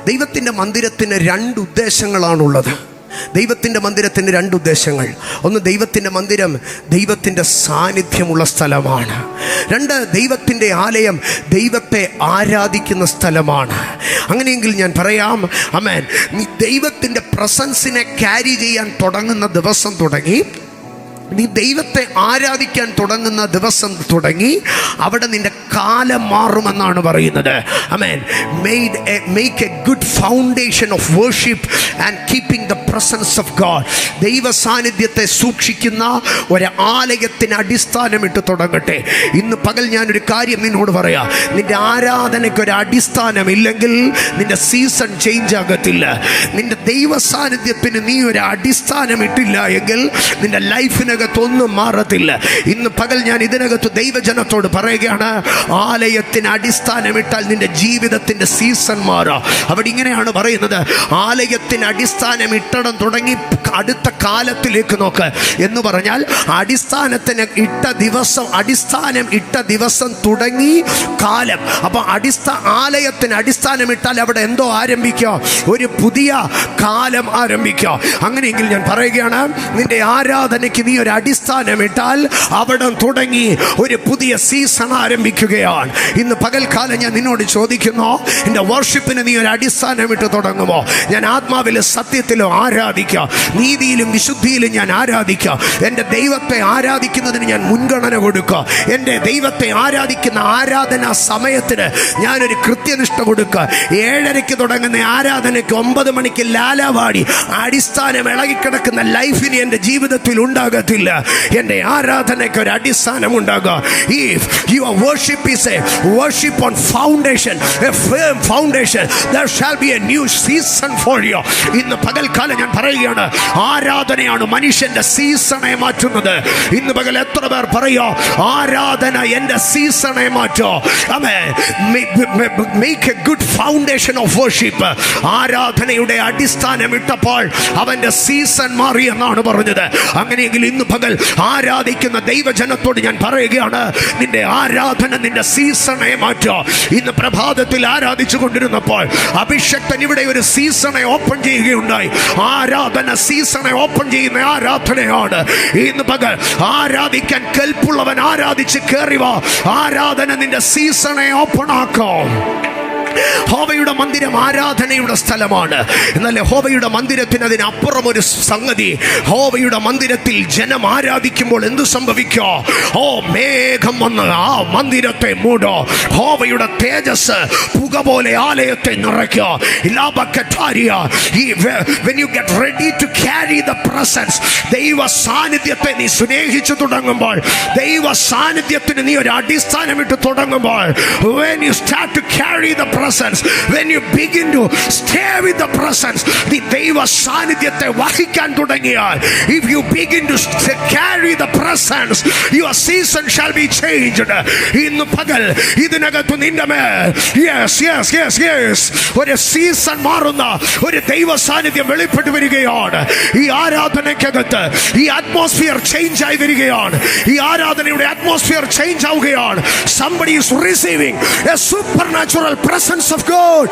ദൈവത്തിൻ്റെ മന്ദിരത്തിന് 2 ഉദ്ദേശങ്ങളാണുള്ളത്. ദൈവത്തിൻ്റെ മന്ദിരത്തിന് 2 ഉദ്ദേശങ്ങൾ. ഒന്ന്, ദൈവത്തിൻ്റെ മന്ദിരം ദൈവത്തിൻ്റെ സാന്നിധ്യമുള്ള സ്ഥലമാണ്. 2, ദൈവത്തിൻ്റെ ആലയം ദൈവത്തെ ആരാധിക്കുന്ന സ്ഥലമാണ്. അങ്ങനെയെങ്കിൽ ഞാൻ പറയാം, ആമേൻ, നീ ദൈവത്തിൻ്റെ പ്രസൻസിനെ ക്യാരി ചെയ്യാൻ തുടങ്ങുന്ന ദിവസം തുടങ്ങി, നീ ദൈവത്തെ ആരാധിക്കാൻ തുടങ്ങുന്ന ദിവസം തുടങ്ങി അവിടെ നിന്റെ കാലം മാറുമെന്നാണ് പറയുന്നത്. Amen. Make a good foundation of worship and keeping the presence of God. ദൈവ സാന്നിധ്യത്തെ സൂക്ഷിക്കുന്ന ഒരു ആലയത്തിന് അടിസ്ഥാനമിട്ട് തുടങ്ങട്ടെ. ഇന്ന് പകൽ ഞാനൊരു കാര്യം നിന്നോട് പറയാം. നിന്റെ ആരാധനയ്ക്ക് ഒരു അടിസ്ഥാനമില്ലെങ്കിൽ നിന്റെ സീസൺ ചേഞ്ച് ആകത്തില്ല. നിന്റെ ദൈവ സാന്നിധ്യത്തിന് നീ ഒരു അടിസ്ഥാനം ഇട്ടില്ല എങ്കിൽ നിന്റെ ലൈഫിന് ഒന്നും മാറത്തില്ല. ഇന്ന് പകൽ ഞാൻ ഇതിനകത്ത് ദൈവജനത്തോട് പറയുകയാണ്, ആലയത്തിന് അടിസ്ഥാനമിട്ടാൽ നിന്റെ ജീവിതത്തിന്റെ സീസൺ മാറാം. അവിടെ ഇങ്ങനെയാണ് പറയുന്നത്, ആലയത്തിന് അടിസ്ഥാനം ഇട്ടണം തുടങ്ങി അടുത്ത കാലത്തിലേക്ക് നോക്ക് എന്ന് പറഞ്ഞാൽ അടിസ്ഥാനം ഇട്ട ദിവസം തുടങ്ങി കാലം. അപ്പൊ ആലയത്തിന് അടിസ്ഥാനമിട്ടാൽ അവിടെ എന്തോ ആരംഭിക്കുക, ഒരു പുതിയ കാലം ആരംഭിക്കുക. അങ്ങനെയെങ്കിൽ ഞാൻ പറയുകയാണ്, നിന്റെ ആരാധനയ്ക്ക് നീ ഒരു അടിസ്ഥാനമിട്ടാൽ അവിടെ തുടങ്ങി ഒരു പുതിയ സീസൺ ആരംഭിക്കുകയാണ്. ഇന്ന് പകൽക്കാലം ഞാൻ നിന്നോട് ചോദിക്കുന്നു, എൻ്റെ വർഷിപ്പിന് നീ ഒരു അടിസ്ഥാനമിട്ട് തുടങ്ങുമോ? ഞാൻ ആത്മാവിലും സത്യത്തിലും ആരാധിക്കുക, നീതിയിലും വിശുദ്ധിയിലും ഞാൻ ആരാധിക്കുക. എൻ്റെ ദൈവത്തെ ആരാധിക്കുന്നതിന് ഞാൻ മുൻഗണന കൊടുക്കുക. എൻ്റെ ദൈവത്തെ ആരാധിക്കുന്ന ആരാധനാ സമയത്തിന് ഞാനൊരു കൃത്യനിഷ്ഠ കൊടുക്കുക. 7:30 തുടങ്ങുന്ന ആരാധനയ്ക്ക് 9 മണിക്ക് ലാലാവാടി അടിസ്ഥാനം ഇളകിക്കിടക്കുന്ന ലൈഫിന് എൻ്റെ ജീവിതത്തിൽ ഉണ്ടാകത്തില്ല. എൻ്റെ ആരാധനയ്ക്ക് ഒരു അടിസ്ഥാനം ഉണ്ടാകുക. If your worship is a worship on foundation, a firm foundation, there shall be a new season for you. ഇന്ന് പകൽക്കാലം ഞാൻ പറയുകയാണ്, ആരാധനയാണ് മനുഷ്യന്റെ സീസണെ മാറ്റുന്നത്. ഇന്ന് പകൽ എത്ര പേർ പറയോ, ആരാധന എൻ്റെ സീസണെ മാറ്റോ? Make a good foundation of worship. ആരാധനയുടെ അടിസ്ഥാനം ഇട്ടപ്പോൾ അവന്റെ സീസൺ മാറി എന്നാണ് പറഞ്ഞത്. അങ്ങനെയെങ്കിൽ ഇന്ന് പകൽ ആരാധിക്കുന്ന ദൈവജനത്തോട് ഞാൻ പറയുകയാണ്, നിന്റെ ആരാധന നിന്റെ സീസണെ മാറ്റോ. ഇന്ന് പ്രഭാതത്തിൽ ആരാധിച്ചു കൊണ്ടിരുന്നപ്പോൾ അഭിഷക്തൻ ഇവിടെ ഒരു സീസണെ ഓപ്പൺ ചെയ്യുകയുണ്ടായി. ആരാധന സീസണെ ഓപ്പൺ ചെയ്യുന്ന ആരാധനയാണ്. ഇന്ന് പകൽ ആരാധിക്കാൻ കെൽപ്പുള്ളവൻ ആരാധിച്ച് കയറി വാ. ആരാധന നിന്റെ സീസണെ ഓപ്പൺ ആക്കും. യഹോവയുടെ മന്ദിരം ആരാധനയുടെ സ്ഥലമാണ്. എന്നാൽ യഹോവയുടെ മന്ദിരത്തിന് അതിനപ്പുറം ഒരു സംഗതി. യഹോവയുടെ മന്ദിരത്തിൽ ജനം ആരാധിക്കുമ്പോൾ എന്തു സംഭവിക്കോ? മേഘം വന്ന് ആ മന്ദിരത്തെ മൂടോ. യഹോവയുടെ തേജസ് പുക പോലെ ആലയത്തെ നിറയ്ക്കോ. When you get ready to carry the presence, ദൈവ സാന്നിധ്യത്തെ നീ സ്നേഹിച്ചു തുടങ്ങുമ്പോൾ, ദൈവ സാന്നിധ്യത്തിന് നീ ഒരു അടിസ്ഥാനമിട്ട് തുടങ്ങുമ്പോൾ, when you start to carry the presence, when you begin to stay with the presence, the ദൈവ സാന്നിധ്യത്തെ വഹിക്കാൻ തുടങ്ങിയാൽ, if you begin to carry the presence, your season shall be changed. ഇന്ന് പകൽ ഇതിനകത്ത് നിന്റെ മേൽ ഒരു സീസൺ മാറുന്ന ഒരു ദൈവ സാന്നിധ്യം വെളിപ്പെട്ട് വരികയാണ്. ഈ ആരാധനയ്ക്കകത്ത് ഈ അറ്റ്മോസ്ഫിയർ ചേഞ്ച് ആയി വരികയാണ്. ഈ ആരാധനയുടെ അറ്റ്മോസ്ഫിയർ ചേഞ്ച് ആവുകയാണ്. Somebody is receiving a supernatural presence of God.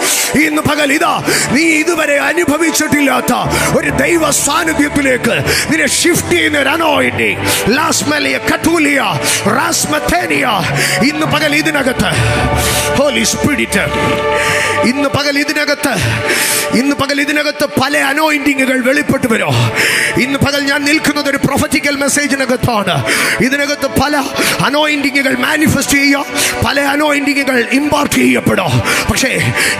ഇന്ന് പകൽ ഇതാ നീ ഇതുവരെ അനുഭവിച്ചിട്ടില്ലാത്ത ഒരു ദൈവ സാന്നിധ്യത്തിലേക്ക് നിന്നെ ഷിഫ്റ്റ് ചെയ്യുന്ന ഒരു അനോയിന്റിംഗ്. ഇന്ന് പകൽ ഇതിനകത്ത് ഹോളി സ്പിരിറ്റ്, ഇന്ന് പകൽ ഇതിനകത്ത് പല അനോയിന്റിങ്ങുകൾ വെളിപ്പെട്ട് വരും. ഇന്ന് പകൽ ഞാൻ നിൽക്കുന്നത് ഒരു പ്രൊഫറ്റിക്കൽ മെസ്സേജിനകത്താണ്. ഇതിനകത്ത് പല അനോയിന്റിങ്ങുകൾ മാനിഫെസ്റ്റ് ചെയ്യുക, പല അനോയിന്റിങ്ങുകൾ ഇമ്പാർട്ട് ചെയ്യപ്പെടും. പക്ഷേ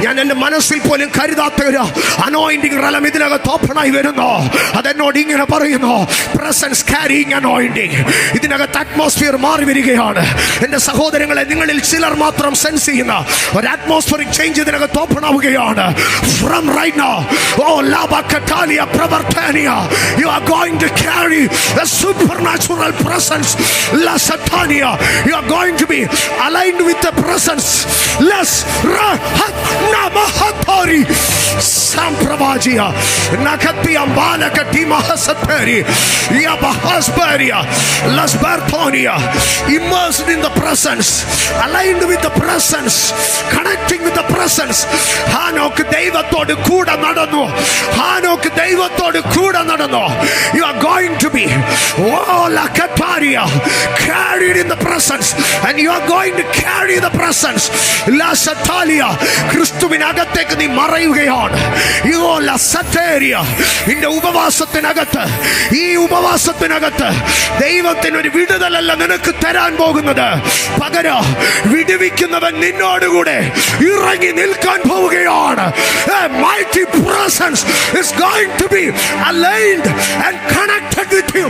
ഞാൻ എൻ്റെ മനസ്സിൽ പോലും കരുതാത്ത ഒരു അനോയിന്റിംഗ് റലം ഇതിനകത്ത് ഓപ്പണായി വരുന്നു. അതെന്നോട് ഇങ്ങനെ പറയുന്നു, പ്രസൻസ് ക്യാരിയിങ് അനോയിന്റിംഗ്. ഇതിനകത്ത് അറ്റ്മോസ്ഫിയർ മാറി വരികയാണ്. എൻ്റെ സഹോദരങ്ങളെ, നിങ്ങളിൽ ചിലർ മാത്രം സെൻസ് ചെയ്യുന്ന ഒരു അറ്റ്മോസ്ഫിയറിക് ചേഞ്ച് ഇതിനകത്ത് ഓപ്പൺ ആവുകയാണ്. From right now, Labakatalia Pravartania, you are going to carry a supernatural presence. La Satania, you are going to be aligned with the presence. Let's Namahatari Samprava Vajia, Nakatia Balakati Mahasateri, Yabahasperia, Las Bertonia, immersed in the presence, aligned with the presence, connecting with the presence. Hanok Devatodu Kuda Nadano, Hanok Devatodu Kuda Nadano. You are going to be Lakataria, carried in the presence, and you are going to carry the presence. La Satalia, Christuvinagatek the Marayugayon, you La Sateria, in the Ubavasatinagata, E Ubavasatinagata, Devatin Vidala Teran Bogunada, Pagara, Vidivikinava Ninodude, Iragi Nilkan Pogayon. A mighty presence is going to be aligned and connected with you.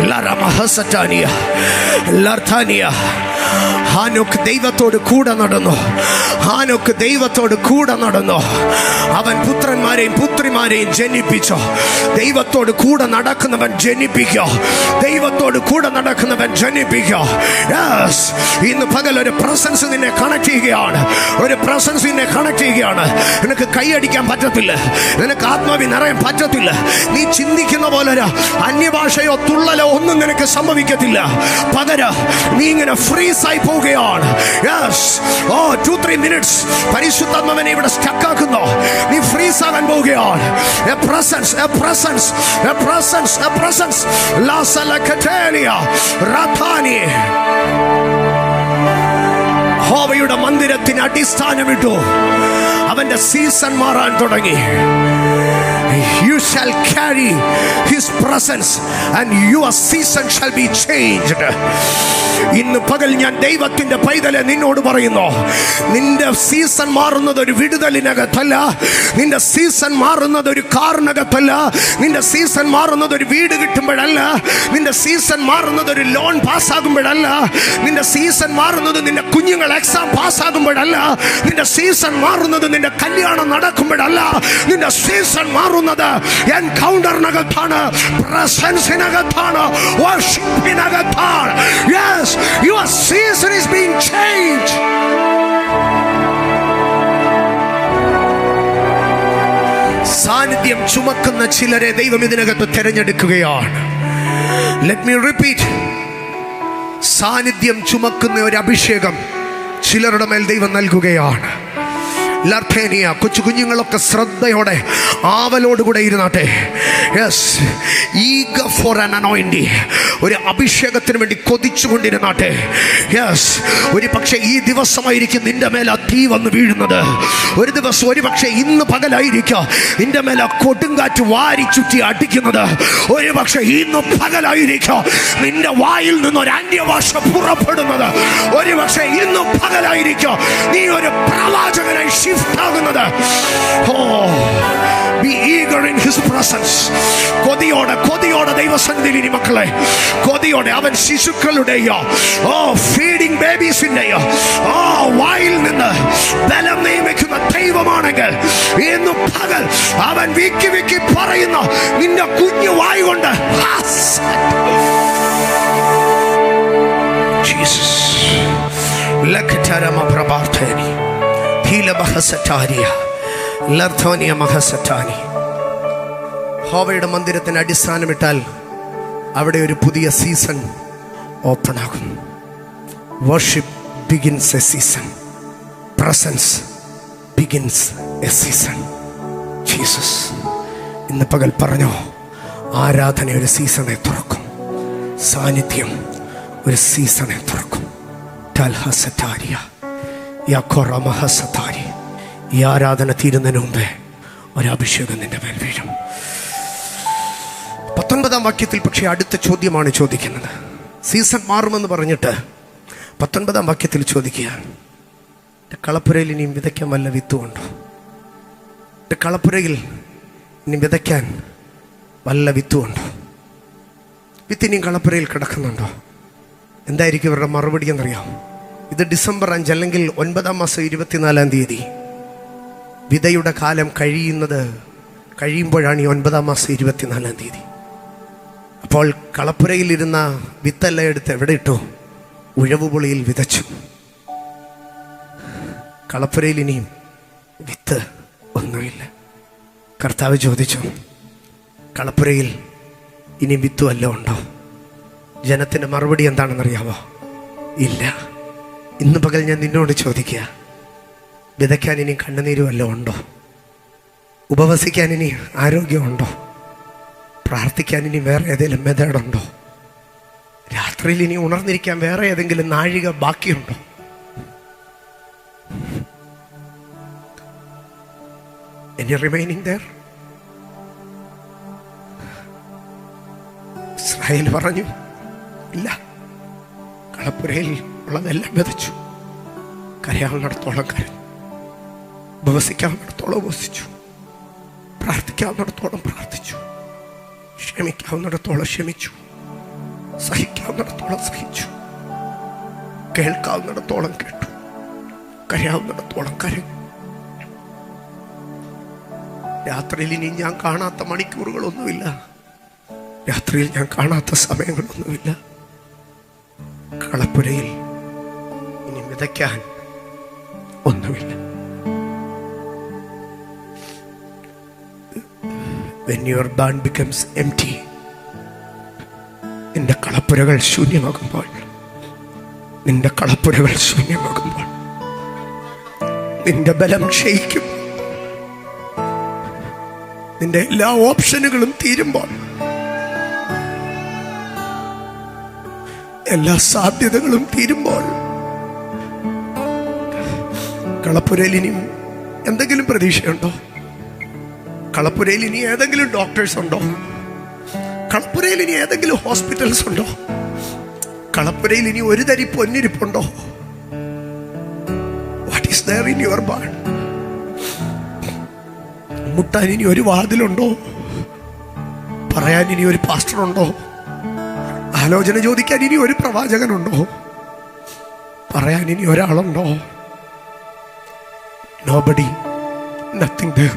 Lara Mahasatania, Lartania. ഹാനോക്ക് ദൈവത്തോട് കൂടെ നടന്നു. ഹാനോക്ക് ദൈവത്തോട് കൂടെ നടന്നു. അവൻ പുത്രന്മാരെയും പുത്രിമാരെയും ജനിപ്പിച്ചു. ദൈവത്തോട് കൂടെ നടക്കുന്നവൻ ജനിപ്പിക്കുക. ദൈവത്തോട് കൂടെ നടക്കുന്നവൻ ജനിപ്പിക്കുക. ഇന്ന് പകൽ ഒരു പ്രസൻസ് നിന്നെ കണക്ട് ചെയ്യുകയാണ്. ഒരു പ്രസൻസ് നിന്നെ കണക്ട് ചെയ്യുകയാണ്. നിനക്ക് കൈയടിക്കാൻ പറ്റത്തില്ല, നിനക്ക് ആത്മാവിൽ നിറയാൻ പറ്റത്തില്ല. നീ ചിന്തിക്കുന്ന പോലെ അന്യഭാഷയോ തുള്ളലോ ഒന്നും നിനക്ക് സംഭവിക്കത്തില്ല. പകരം നീ ഇങ്ങനെ ഫ്രീസ് ആയി പോവുകയാണ്. Yes. Oh, 2-3 minutes പരിശുദ്ധാത്മാവിനെ ഇവിടെ സ്റ്റക്ക് ആക്കുന്നു. നീ ഫ്രീസ് ആകാൻ പോവുകയാണ്. A presence, a presence, a presence, a presence. La salakatelia ratani. ഹോവയുടെ മന്ദിരത്തിന് അടിസ്ഥാനമിട്ടു. അവന്റെ സീസൺ മാറാൻ തുടങ്ങി. You shall carry his presence and your season shall be changed. ഇന്ന് പകൽ ഞാൻ ദൈവത്തിന്റെ പൈതലെ നിന്നോട് പറയുന്നു, നിന്റെ സീസൺ മാറുന്നത് ഒരു വിടുതലിനകത്തല്ല, നിന്റെ സീസൺ മാറുന്നത് ഒരു കാറിനകത്തല്ല, നിന്റെ സീസൺ മാറുന്നത് ഒരു വീട് കിട്ടുമ്പോഴല്ല, നിന്റെ സീസൺ മാറുന്നത് ഒരു ലോൺ പാസ്സാകുമ്പോഴല്ല, നിന്റെ സീസൺ മാറുന്നത് നിന്റെ കുഞ്ഞുങ്ങൾ എക്സാം പാസ്സാകുമ്പോഴല്ല, നിന്റെ സീസൺ മാറുന്നത് നിന്റെ കല്യാണം നടക്കുമ്പോഴല്ല, നിന്റെ സീസൺ മാറുന്നത് എൻകൗണ്ടറിനകത്താണ്, പ്രസൻസിനകത്താണ്, വർഷിപ്പിനകത്താണ്. Yes, your season is being changed. സാന്നിധ്യം ചുമക്കുന്ന ചിലരെ ദൈവം ഇതിനകത്ത് തിരഞ്ഞെടുക്കുകയാണ്. Let me repeat. സാന്നിധ്യം ചുമക്കുന്ന ഒരു അഭിഷേകം ചിലരുടെ മേൽ ദൈവം നൽകുകയാണ്. ലർത്തേനിയ കൊച്ചു കുഞ്ഞുങ്ങളൊക്കെ ശ്രദ്ധയോടെ ആവലോടുകൂടെ ഇരുന്നാട്ടെ. Yes, eager for an anointing, ഒരു അഭിഷേകത്തിന് വേണ്ടി കൊതിച്ചുകൊണ്ടിരുന്നാട്ടെ. യെസ്, ഒരു പക്ഷേ ഈ ദിവസമായിരിക്കും നിന്റെ മേൽ ആ തീ വന്ന് വീഴുന്നത്. ഒരു ദിവസം, ഒരു പക്ഷേ ഇന്ന് പകലായിരിക്കാം നിന്റെ മേൽ ആ കൊടുങ്കാറ്റ് വാരി ചുറ്റി അടിക്കുന്നത്. ഒരു പക്ഷേ ഇന്ന് പകലായിരിക്കാം നിന്റെ വായിൽ നിന്നൊരു അന്യഭാഷ പുറപ്പെടുന്നത്. ഒരു പക്ഷേ ഇന്ന് പകലായിരിക്കാം നീ ഒരു പ്രവാചകനായി ആകുന്നത്. Be eager in his presence. കൊതിയോടെ കൊതിയോടെ ദൈവസന്നിധിയിൽ ഇനി മക്കളെ, കൊതിയോടെ അവൻ ശിശുക്കളുടെയോ ഫീഡിംഗ് ബേബീസിന്റെയോ വായിൽ നിന്ന് ബലം നിയമിക്കുന്ന ദൈവമാണെങ്കിൽ ഇന്ന് പകൽ അവൻ വിക്കി വിക്കി പറയുന്ന നിന്റെ കുഞ്ഞു വായ് കൊണ്ട് ജീസസ് ലഖതരമ പ്രഭാതേനി ഹോവയുടെ മന്ദിരത്തിന് അടിസ്ഥാനമിട്ടാൽ അവിടെ ഒരു പുതിയ സീസൺ ഓപ്പൺ ആകും. Worship begins a season, presence begins a season. Jesus ഇന്ന് പകൽ പറഞ്ഞോ, ആരാധന ഒരു സീസണെ തുറക്കും, സാന്നിധ്യം ഒരു സീസണെ തുറക്കും. ഈ ആരാധന തീരുന്നതിന് മുമ്പേ ഒരഭിഷേകം നിന്റെ മേൽ വീഴും. 19-ാം വാക്യത്തിൽ പക്ഷേ അടുത്ത ചോദ്യമാണ് ചോദിക്കുന്നത്. സീസൺ മാറുമെന്ന് പറഞ്ഞിട്ട് 19-ാം വാക്യത്തിൽ ചോദിക്കുക, കളപ്പുരയിൽ ഇനിയും വിതയ്ക്കാൻ വല്ല വിത്തുമുണ്ടോ? കളപ്പുരയിൽ ഇനി വിതയ്ക്കാൻ വല്ല വിത്തുമുണ്ടോ? വിത്ത് ഇനിയും കളപ്പുരയിൽ കിടക്കുന്നുണ്ടോ? എന്തായിരിക്കും ഇവരുടെ മറുപടി എന്നറിയാം. ഇത് ഡിസംബർ 5 അല്ലെങ്കിൽ 9-ാം മാസം 24-ാം തീയതി വിതയുടെ കാലം കഴിയുമ്പോഴാണ് ഈ 9-ാം മാസം 24-ാം തീയതി. അപ്പോൾ കളപ്പുരയിലിരുന്ന വിത്തെല്ലാം എടുത്ത് എവിടെ ഇട്ടു? ഉഴവുപൊളിയിൽ വിതച്ചു. കളപ്പുരയിൽ ഇനിയും വിത്ത് ഒന്നുമില്ല. കർത്താവ് ചോദിച്ചു, കളപ്പുരയിൽ ഇനി വിത്ത് വല്ലതും ഉണ്ടോ? ജനത്തിൻ്റെ മറുപടി എന്താണെന്നറിയാമോ? ഇല്ല. ഇന്ന് പകൽ ഞാൻ നിന്നോട് ചോദിക്കുക, വിതയ്ക്കാൻ ഇനി കണ്ണുനീര് വല്ലതും ഉണ്ടോ? ഉപവസിക്കാൻ ഇനി ആരോഗ്യമുണ്ടോ? പ്രാർത്ഥിക്കാൻ ഇനി വേറെ ഏതെങ്കിലും മെത്തേഡുണ്ടോ? രാത്രിയിൽ ഇനി ഉണർന്നിരിക്കാൻ വേറെ ഏതെങ്കിലും നാഴിക ബാക്കിയുണ്ടോ? Any remaining there? ഇസ്രായേൽ പറഞ്ഞു, ഇല്ല. കളപ്പുരയിൽ ഉള്ളതെല്ലാം വിതച്ചു. കരയാവുന്നിടത്തോളം കരഞ്ഞു, ഉപവസിക്കാവുന്നിടത്തോളം ഉപവസിച്ചു, പ്രാർത്ഥിക്കാവുന്നിടത്തോളം പ്രാർത്ഥിച്ചു, ക്ഷമിക്കാവുന്നിടത്തോളം ക്ഷമിച്ചു, സഹിക്കാവുന്നിടത്തോളം സഹിച്ചു, കേൾക്കാവുന്നിടത്തോളം കേട്ടു, കരയാവുന്നിടത്തോളം കരഞ്ഞു. രാത്രിയിൽ ഇനി ഞാൻ കാണാത്ത മണിക്കൂറുകളൊന്നുമില്ല. രാത്രിയിൽ ഞാൻ കാണാത്ത സമയങ്ങളൊന്നുമില്ല. കളപ്പുരയിൽ ഇനി വിതയ്ക്കാൻ ഒന്നുമില്ല. When your barn becomes empty, നിന്റെ കളപ്പുരകൾ ശൂന്യമാകുമ്പോൾ, നിന്റെ കളപ്പുരകൾ ശൂന്യമാകുമ്പോൾ, നിന്റെ ബലം ക്ഷയിക്കും, നിന്റെ എല്ലാ ഓപ്ഷനുകളും തീരുമ്പോൾ, എല്ലാ സാധ്യതകളും തീരുമ്പോൾ, കളപ്പുരയിൽ ഇനിയും എന്തെങ്കിലും പ്രതീക്ഷയുണ്ടോ? കളപ്പുരയിൽ ഇനി ഏതെങ്കിലും ഡോക്ടേഴ്സ് ഉണ്ടോ? കളപ്പുരയിൽ ഇനി ഏതെങ്കിലും ഹോസ്പിറ്റൽസ് ഉണ്ടോ? കളപ്പുരയിൽ ഇനി ഒരു തരി പൊന്നിരിപ്പുണ്ടോ? What is there in your barn? മുട്ടാൻ ഇനി ഒരു വാതിലുണ്ടോ? പറയാൻ ഇനി ഒരു പാസ്റ്ററുണ്ടോ? ആലോചന ചോദിക്കാൻ ഇനി ഒരു പ്രവാചകനുണ്ടോ? പറയാൻ ഇനി ഒരാളുണ്ടോ? Nobody, nothing there.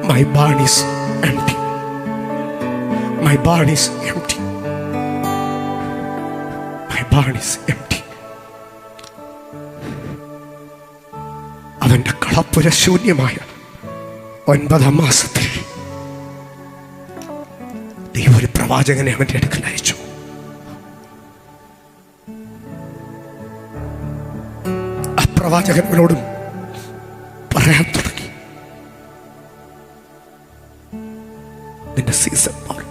My barn is empty. My barn is empty. My barn is empty. അവന്റെ കളപ്പുര ശൂന്യമായ 9-ാം മാസത്തിൽ ദൈവം ഒരു പ്രവാചകനെ അവന്റെ അടുക്കൽ അയച്ചു. ആ പ്രവാചകൻ അവനോടും പറയാൻ തുടങ്ങി, നിന്റെ സീസൺ മാറി.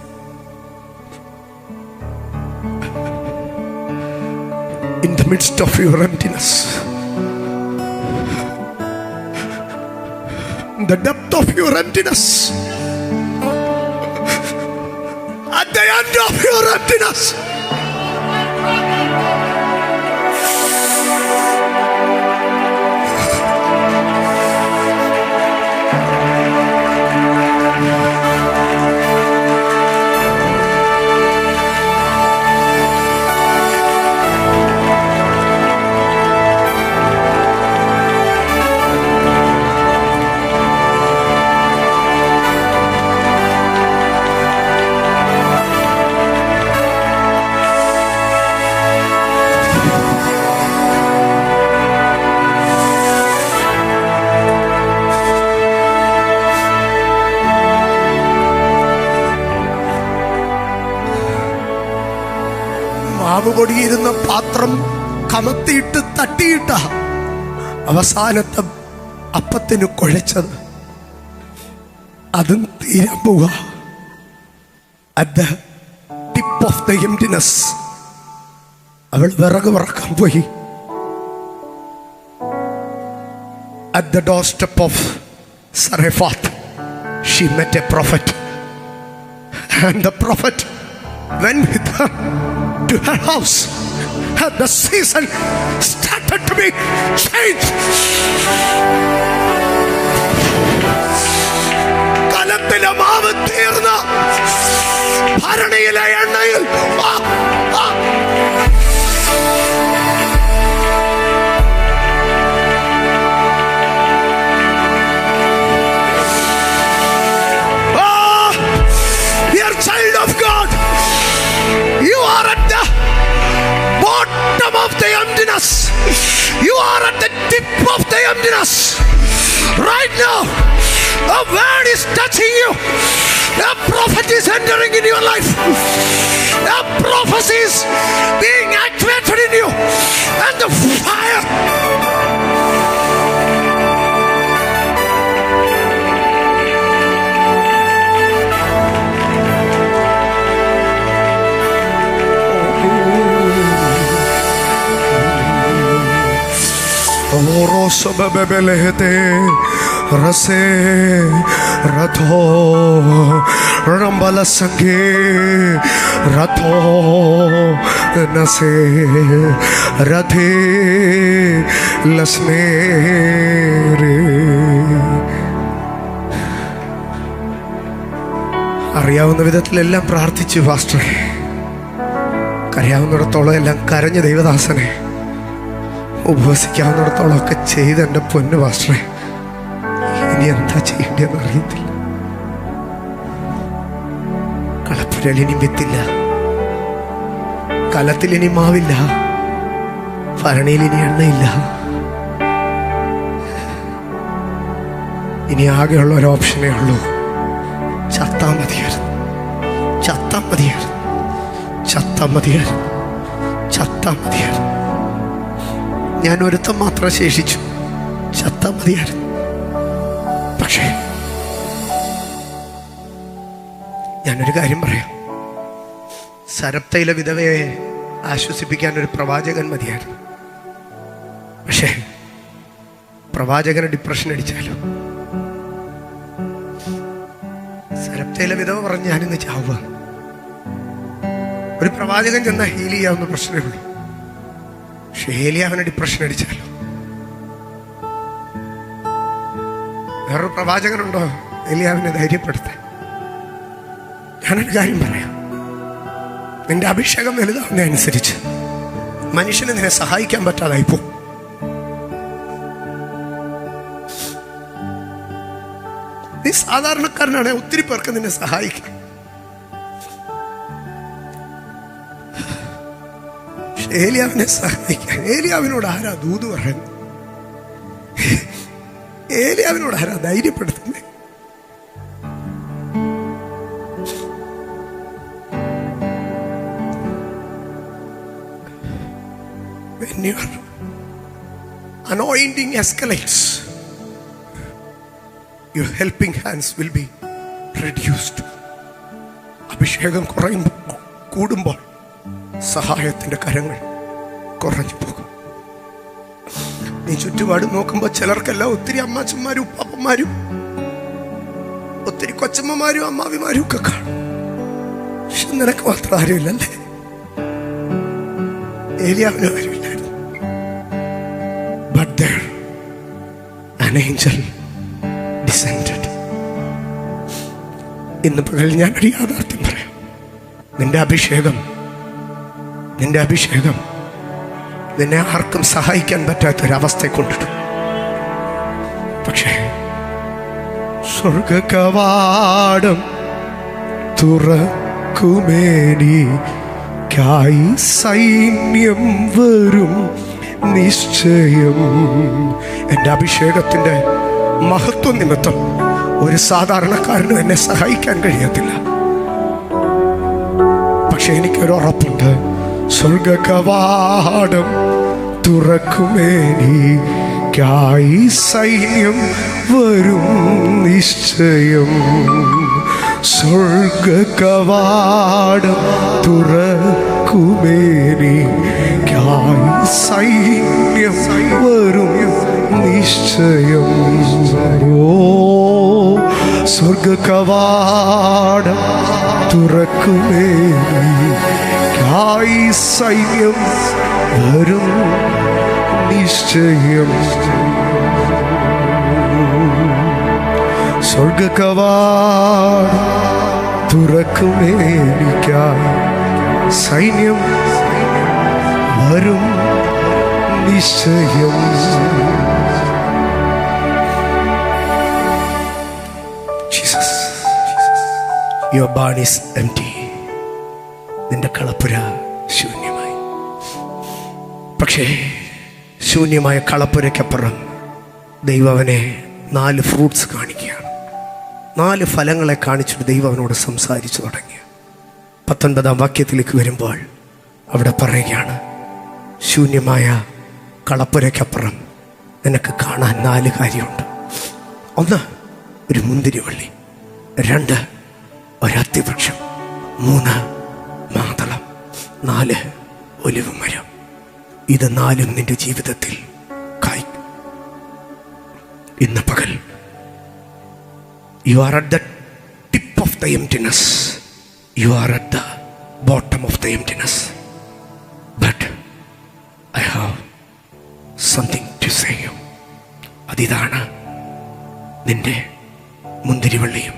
In the midst of your emptiness, in the depth of your emptiness, at the end of your emptiness, മാവ് പൊടിയിരുന്ന പാത്രം കമത്തിയിട്ട് തട്ടിയിട്ട അവസാനത്തെ അപ്പത്തിന് കുഴച്ചത് അതും തീരാൻ പോവുക. At the tip of the emptiness അവൾ വിറക് വറക്കാൻ പോയി. At the doorstep of Sarephath, she met a prophet, and the prophet went with her to her house, and the season started to be changed. കലത്തിലെ മാവ് തീർന്ന ഭരണിയിലെ എണ്ണയിൽ child of God, you are at the bottom of the emptiness. You are at the tip of the emptiness. Right now, a word is touching you. A prophet is entering in your life. A prophecy is being activated in you. And the fire. Rosa bebelehete rase ratho rambala sange ratho nase radhe lasne re. അറിയാവുന്ന വിധത്തിലെല്ലാം പ്രാർത്ഥിച്ചു പാസ്റ്ററെ, അറിയാവുന്നിടത്തോളം എല്ലാം കരഞ്ഞ ദൈവദാസനെ, ഉപവസിക്കാവുന്നിടത്തോളം ഒക്കെ ചെയ്ത് എൻ്റെ പൊന്നു പാസ്റ്ററെ, ഇനി എന്താ ചെയ്യേണ്ടതെന്ന് അറിയത്തില്ല. കളപ്പുരയിൽ ഇനി വിത്തില്ല, കലത്തിൽ ഇനി മാവില്ല, ഭരണിയിൽ ഇനി എണ്ണയില്ല. ഇനി ആകെയുള്ള ഒരു ഓപ്ഷനേ ഉള്ളൂ, ചത്താ മതിയായിരുന്നു, ചത്താ മതിയായിരുന്നു, ചത്താ മതിയായിരുന്നു, ചത്താ മതിയായിരുന്നു. ഞാൻ ഒരുത്തം മാത്രം ശേഷിച്ചു, ചത്താ മതിയായിരുന്നു. പക്ഷേ ഞാനൊരു കാര്യം പറയാം, സരപ്തയിലെ വിധവയെ ആശ്വസിപ്പിക്കാൻ ഒരു പ്രവാചകൻ മതിയായിരുന്നു. പക്ഷേ പ്രവാചകന് ഡിപ്രഷൻ അടിച്ചാലോ? സരപ്തയിലെ വിധവ പറഞ്ഞ് ഞാനിന്ന് ചാവുക. ഒരു പ്രവാചകൻ ചെന്നാൽ ഹീൽ ചെയ്യാവുന്ന പ്രശ്നമേ ഉള്ളൂ. പക്ഷെ ഏലിയാവിന് ഡിപ്രഷൻ അടിച്ചാലോ? വേറൊരു പ്രവാചകനുണ്ടോ ഏലിയാവിനെ ധൈര്യപ്പെടുത്താൻ? ഞാനൊരു കാര്യം പറയാം, നിന്റെ അഭിഷേകം വലുതാവുന്ന അനുസരിച്ച് മനുഷ്യന് നിന്നെ സഹായിക്കാൻ പറ്റാതായിപ്പോ. നീ സാധാരണക്കാരനാണ്, ഒത്തിരി പേർക്ക് നിന്നെ സഹായിക്കാം. ഏലിയാവിനെ സഹായിക്കാൻ ഏലിയാവിനോട് ആരാ ദൂത് പറയുന്നത്? ഏലിയാവിനോട് ആരാ ധൈര്യപ്പെടുത്തുന്നത്? When your anointing escalates, your helping hands will be reduced. അഭിഷേകം കൂടുമ്പോൾ സഹായത്തിന്റെ കരങ്ങൾ കുറഞ്ഞു പോകും. നീ ചുറ്റുപാട് നോക്കുമ്പോൾ ചിലർക്കെല്ലാം ഒത്തിരി അമ്മാച്ചന്മാരും ഉപ്പാപ്പന്മാരും ഒത്തിരി കൊച്ചമ്മമാരും അമ്മാവിമാരും ഒക്കെ കാണും. പക്ഷെ നിനക്ക് മാത്രം ആരുമില്ലല്ലേ? ഏലിയാവിന് ആരുമില്ലായിരുന്നു. But there an angel descended. ഇന്ന് പകൽ ഞാനൊരു യാഥാർത്ഥ്യം പറയാം. നിന്റെ അഭിഷേകം നിന്നെ ആർക്കും സഹായിക്കാൻ പറ്റാത്തൊരവസ്ഥയെ കൊണ്ടിട്ടു. പക്ഷേ സ്വർഗകവാടം തുറക്കുമേനിക്കായി സൈന്യം വരും നിശ്ചയം. എൻ്റെ അഭിഷേകത്തിൻ്റെ മഹത്വം നിമിത്തം ഒരു സാധാരണക്കാരനും എന്നെ സഹായിക്കാൻ കഴിയത്തില്ല. പക്ഷെ എനിക്കൊരു ഉറപ്പുണ്ട്, സ്വർഗകവാടം തുറക്കുമേനിക്കായി സൈന്യം വരും നിശ്ചയം. സ്വർഗകവാടം തുറക്കുമേനിക്കായി സൈന്യം വരും നിശ്ചയം. ഓ സ്വർഗകവാടം തുറക്കുമേനിക്കായി സൈന്യം വരും നിശ്ചയം. സ്വർഗകവാടം തുറക്കുമേനിക്കായി സൈന്യം വരും നിശ്ചയം. Jesus, your barn is empty. നിന്റെ കളപ്പുര ശൂന്യമായി. പക്ഷേ ശൂന്യമായ കളപ്പുരയ്ക്കപ്പുറം ദൈവം അവനെ 4 ഫ്രൂട്ട്സ് കാണിക്കുകയാണ്. 4 ഫലങ്ങളെ കാണിച്ചിട്ട് ദൈവം അവനോട് സംസാരിച്ചു തുടങ്ങി. 19-ാം വാക്യത്തിലേക്ക് വരുമ്പോൾ അവിടെ പറയുകയാണ്, ശൂന്യമായ കളപ്പുരയ്ക്കപ്പുറം നിനക്ക് കാണാൻ 4 കാര്യമുണ്ട്. 1, ഒരു മുന്തിരിവള്ളി. 2, ഒരു അത്തിവൃക്ഷം. 3, മാതളം. 4, ഒലിവ് മരം. ഇത് 4 നിന്റെ ജീവിതത്തിൽ കായ്ക്കും. ഇന്ന് പകൽ you are at the tip of the emptiness, you are at the bottom of the emptiness, but I have something to say you. അതിതാണ് നിന്റെ മുന്തിരിവള്ളിയും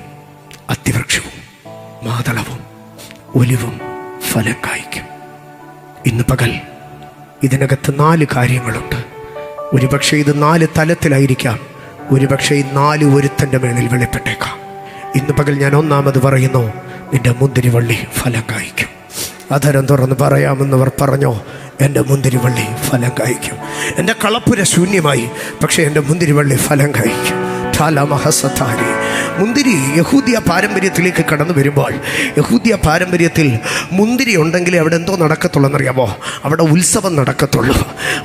അത്തിവൃക്ഷവും മാതളവും ഒലിവും ഫലം കായ്ക്കും. ഇന്ന് പകൽ ഇതിനകത്ത് 4 കാര്യങ്ങളുണ്ട്. ഒരുപക്ഷെ ഇത് 4 തലത്തിലായിരിക്കാം. ഒരുപക്ഷെ ഈ 4 ഒരുത്തൻ്റെ മേളിൽ വെളിപ്പെട്ടേക്കാം. ഇന്ന് പകൽ ഞാൻ ഒന്നാമത് പറയുന്നു, നിന്റെ മുന്തിരിവള്ളി ഫലം കായ്ക്കും. അധരം തുറന്ന് പറയാമെന്നവർ പറഞ്ഞോ, എൻ്റെ മുന്തിരിവള്ളി ഫലം കായ്ക്കും. എൻ്റെ കളപ്പുര ശൂന്യമായി, പക്ഷേ എൻ്റെ മുന്തിരിവള്ളി ഫലം കായ്ക്കും. മുന്തിരി യഹൂദിയ പാരമ്പര്യത്തിലേക്ക് കടന്നു വരുമ്പോൾ, യഹൂദിയ പാരമ്പര്യത്തിൽ മുന്തിരി ഉണ്ടെങ്കിലേ അവിടെ എന്തോ നടക്കത്തുള്ളൂ എന്നറിയാമോ? അവിടെ ഉത്സവം നടക്കത്തുള്ളൂ.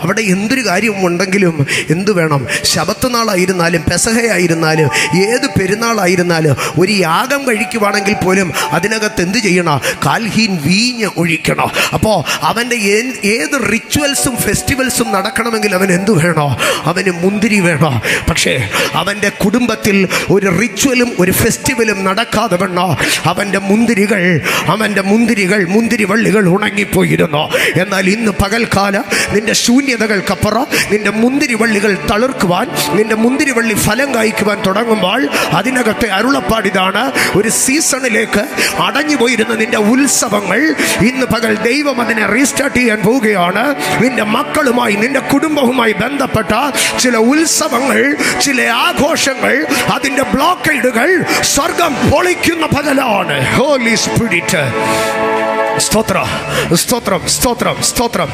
അവിടെ എന്തൊരു കാര്യം ഉണ്ടെങ്കിലും എന്തു വേണം? ശബത്ത് നാളായിരുന്നാലും പെസഹയായിരുന്നാലും ഏത് പെരുന്നാളായിരുന്നാലും ഒരു യാഗം കഴിക്കുവാണെങ്കിൽ പോലും അതിനകത്ത് എന്ത് ചെയ്യണം? കാൽഹീൻ വീഞ്ഞ് ഒഴിക്കണം. അപ്പോൾ അവൻ്റെ ഏത് റിച്വൽസും ഫെസ്റ്റിവൽസും നടക്കണമെങ്കിൽ അവൻ എന്തു വേണോ? അവന് മുന്തിരി വേണോ? പക്ഷേ അവൻ്റെ കുടുംബത്തിൽ ഒരു റിച്വലും ഒരു ഫെസ്റ്റിവലും നടക്കാതെ വേണോ അവൻ്റെ മുന്തിരിവള്ളികൾ ഉണങ്ങിപ്പോയിരുന്നു. എന്നാൽ ഇന്ന് പകൽക്കാലം നിന്റെ ശൂന്യതകൾക്കപ്പുറം നിന്റെ മുന്തിരിവള്ളികൾ തളിർക്കുവാൻ, നിന്റെ മുന്തിരിവള്ളി ഫലം കായ്ക്കുവാൻ തുടങ്ങുമ്പോൾ അതിനകത്തെ അരുളപ്പാടിതാണ്, ഒരു സീസണിലേക്ക് അടഞ്ഞുപോയിരുന്ന നിന്റെ ഉത്സവങ്ങൾ ഇന്ന് പകൽ ദൈവം അതിനെ റീസ്റ്റാർട്ട് ചെയ്യാൻ പോവുകയാണ്. നിന്റെ മക്കളുമായി നിന്റെ കുടുംബവുമായി ബന്ധപ്പെട്ട ചില ഉത്സവങ്ങൾ, ചില ആഘോഷങ്ങൾ, അതിന്റെ ബ്ലോക്കേഡുകൾ സ്വർഗം പൊളിക്കുന്ന പകലാണ്. Holy spirit. സ്തോത്രം, സ്തോത്രം, സ്തോത്രം, സ്തോത്രം.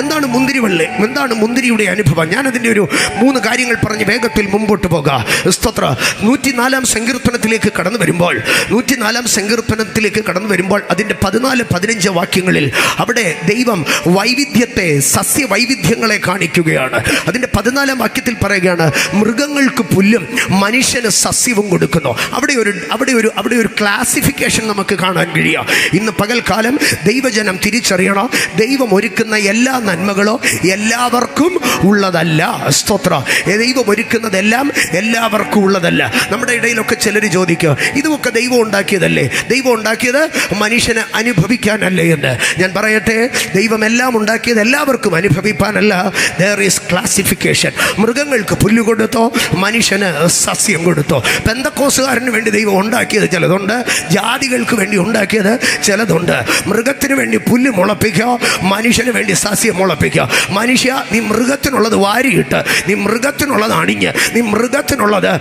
എന്താണ് മുന്തിരിവള്ളി? എന്താണ് മുന്തിരിയുടെ അനുഭവം? ഞാനതിൻ്റെ ഒരു 3 കാര്യങ്ങൾ പറഞ്ഞ് വേഗത്തിൽ മുമ്പോട്ട് പോകാം. സ്തോത്രം. 104-ാം സങ്കീർത്തനത്തിലേക്ക് കടന്നു വരുമ്പോൾ, 104-ാം സങ്കീർത്തനത്തിലേക്ക് കടന്നു വരുമ്പോൾ അതിൻ്റെ 14-15 വാക്യങ്ങളിൽ അവിടെ ദൈവം വൈവിധ്യത്തെ, സസ്യവൈവിധ്യങ്ങളെ കാണിക്കുകയാണ്. അതിൻ്റെ 14-ാം വാക്യത്തിൽ പറയുകയാണ്, മൃഗങ്ങൾക്ക് പുല്ലും മനുഷ്യന് സസ്യവും കൊടുക്കുന്നു. അവിടെ ഒരു ക്ലാസിഫിക്കേഷൻ നമുക്ക് കാണാൻ കഴിയുക. ഇന്ന് പകൽക്കാലം ദൈവജനം തിരിച്ചറിയണം, ദൈവം ഒരുക്കുന്ന എല്ലാ നന്മകളോ എല്ലാവർക്കും ഉള്ളതല്ല. സ്തോത്രം. ദൈവം ഒരുക്കുന്നതെല്ലാം എല്ലാവർക്കും ഉള്ളതല്ല. നമ്മുടെ ഇടയിലൊക്കെ ചിലർ ചോദിക്കുക, ഇതുമൊക്കെ ദൈവം ഉണ്ടാക്കിയതല്ലേ? ദൈവം ഉണ്ടാക്കിയത് മനുഷ്യന് അനുഭവിക്കാനല്ലേ എന്ന്. ഞാൻ പറയട്ടെ, ദൈവം എല്ലാം ഉണ്ടാക്കിയത് എല്ലാവർക്കും അനുഭവിക്കാനല്ല. there is classification. മൃഗങ്ങൾക്ക് പുല്ല് കൊടുത്തോ, മനുഷ്യന് സസ്യം കൊടുത്തോ. പെന്തക്കോസുകാരന് വേണ്ടി ദൈവം ഉണ്ടാക്കിയത് ചിലതുണ്ട്, ജാതികൾക്ക് വേണ്ടി ഉണ്ടാക്കിയത് ചിലതുണ്ട്. മൃഗത്തിന് വേണ്ടി പുല്ല് മുളപ്പിക്കുക, മനുഷ്യന് വേണ്ടി സസ്യം മുളപ്പിക്കുക. മനുഷ്യ, നീ മൃഗത്തിനുള്ളത് വാരിയിട്ട്, നീ മൃഗത്തിനുള്ളത് അണിഞ്ഞ്, നീ മൃഗത്തിനുള്ളത്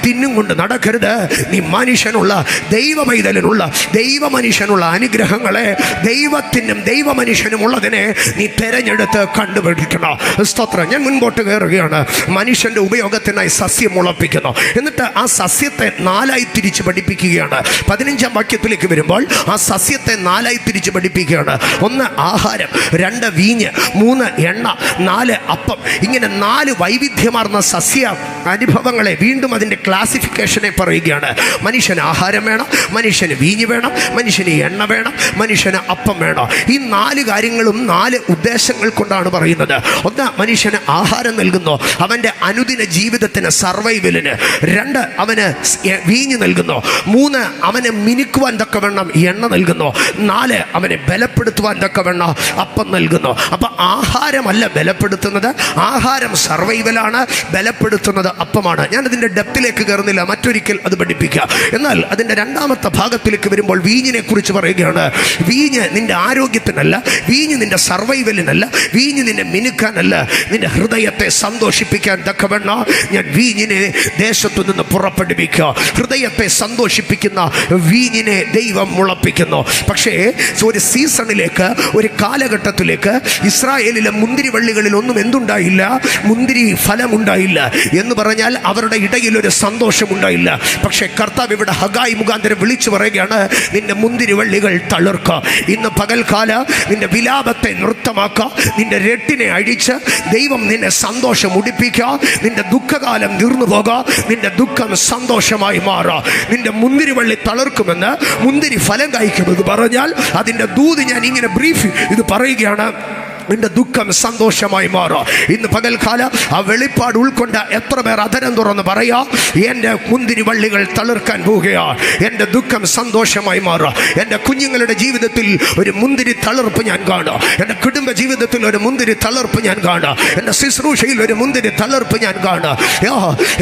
തിന്നും കൊണ്ട് നടക്കരുത്. നീ മനുഷ്യനുള്ള, ദൈവമൈതലിനുള്ള, ദൈവമനുഷ്യനുള്ള അനുഗ്രഹങ്ങളെ, ദൈവത്തിനും ദൈവമനുഷ്യനും ഉള്ളതിനെ നീ തെരഞ്ഞെടുത്ത് കണ്ടുപിടിക്കണം. സ്തോത്രം. ഞാൻ മുൻപോട്ട് കയറുകയാണ്. മനുഷ്യൻ്റെ ഉപയോഗത്തിനായി സസ്യം മുളപ്പിക്കുന്നു. എന്നിട്ട് ആ സസ്യത്തെ 4ആയി തിരിച്ച് പഠിപ്പിക്കുകയാണ്. 15-ാം വാക്യത്തിലേക്ക് വരുമ്പോൾ ആ സസ്യത്തെ 4ആയി തിരിച്ച് പഠിപ്പിക്കുകയാണ്. 1 ആഹാരം, 2 വീഞ്ഞ്, 3 എണ്ണ, 4 അപ്പം. ഇങ്ങനെ 4 വൈവിധ്യമാർന്ന സസ്യ അനുഭവങ്ങളെ വീണ്ടും അതിൻ്റെ ക്ലാസിഫിക്കേഷനെ പറയുകയാണ്. മനുഷ്യന് ആഹാരം വേണം, മനുഷ്യന് വീഞ്ഞ് വേണം, മനുഷ്യന് എണ്ണ വേണം, മനുഷ്യന് അപ്പം വേണം. ഈ 4 കാര്യങ്ങളും 4 ഉദ്ദേശങ്ങൾ കൊണ്ടാണ് പറയുന്നത്. 1, മനുഷ്യന് ആഹാരം നൽകുന്നു, അവൻ്റെ അനുദിന ജീവിതത്തിന്, സർവൈവലിന്. 2, അവന് വീഞ്ഞ് നൽകുന്നു. 3, അവനെ മിനുക്കുവാൻ തക്കവണ്ണം എണ്ണ നൽകുന്നു. 4, അവനെ ബലപ്പെടുത്തുവാൻ തക്കവണ്ണം അപ്പം നൽകുന്നു. അപ്പം ആഹാരമല്ല ബലപ്പെടുത്തുന്നത്, ആഹാരം സർവൈവലാണ്, ബലപ്പെടുത്തുന്നത് അപ്പമാണ്. ഞാനതിൻ്റെ ഡെപ്തിലേക്ക് കയറുന്നില്ല, മറ്റൊരിക്കൽ അത് പഠിപ്പിക്കുക. എന്നാൽ അതിൻ്റെ 2ാമത്തെ ഭാഗത്തിലേക്ക് വരുമ്പോൾ വീഞ്ഞിനെ കുറിച്ച് പറയുകയാണ്. വീഞ്ഞ് നിന്റെ ആരോഗ്യത്തിനല്ല, വീഞ്ഞ് നിന്റെ സർവൈവലിനല്ല, വീഞ്ഞ് നിന്നെ മിനുക്കാനല്ല, നിന്റെ ഹൃദയത്തെ സന്തോഷിപ്പിക്കാൻ തക്കവണ്ണം ഞാൻ വീഞ്ഞിനെ ദേശത്തു നിന്ന് പുറപ്പെടുവിക്കുക. ഹൃദയത്തെ സന്തോഷിപ്പിക്കുന്ന വീഞ്ഞിനെ ദൈവം മുളപ്പിക്കുന്നു. പക്ഷേ ഒരു സീസണിലേക്ക്, ഒരു കാലഘട്ടത്തിലേക്ക് ഇസ്രായേലിലെ മുന്തിരിവള്ളികളിൽ ഒന്നും എന്തുണ്ടായില്ല? മുന്തിരി ഫലമുണ്ടായില്ല. എന്ന് പറഞ്ഞാൽ അവരുടെ ഇടയിൽ ഒരു സന്തോഷമുണ്ടായില്ല. പക്ഷേ കർത്താവ് ഇവിടെ ഹഗായി മുഖാന്തരം വിളിച്ചു പറയുകയാണ്, നിന്റെ മുന്തിരിവള്ളികൾ തളിർക്കുക. ഇന്ന് പകൽക്കാല നിന്റെ വിലാപത്തെ നൃത്തമാക്കുക, നിന്റെ രട്ടിനെ അഴിച്ച് ദൈവം നിന്നെ സന്തോഷം ഉടിപ്പിക്കുക. നിന്റെ ദുഃഖകാലം തീർന്നു പോകുക, നിന്റെ ദുഃഖം സന്തോഷമായി മാറുക. നിന്റെ മുന്തിരിവള്ളി തളിർക്കുമെന്ന്, മുന്തിരി ഫലം കായ്ക്കുമെന്ന് പറഞ്ഞാൽ അതിൻ്റെ ദൂത് ഞാൻ ഇങ്ങനെ ബ്രീഫ് ഇത് പറയുകയാണ്. നിന്റെ ദുഃഖം സന്തോഷമായി മാറുക. ഇന്ന് പകൽക്കാല ആ വെളിപ്പാട് ഉൾക്കൊണ്ട എത്ര പേർ അധരം തുറന്ന് പറയാ, എൻ്റെ മുന്തിരിവള്ളികൾ തളിർക്കാൻ പോവുകയാണ്, എൻ്റെ ദുഃഖം സന്തോഷമായി മാറുക. എൻ്റെ കുഞ്ഞുങ്ങളുടെ ജീവിതത്തിൽ ഒരു മുന്തിരി തളിർപ്പ് ഞാൻ കാണുക, എൻ്റെ കുടുംബ ജീവിതത്തിൽ ഒരു മുന്തിരി തളിർപ്പ് ഞാൻ കാണുക, എൻ്റെ ശുശ്രൂഷയിൽ ഒരു മുന്തിരി തളിർപ്പ് ഞാൻ കാണുക,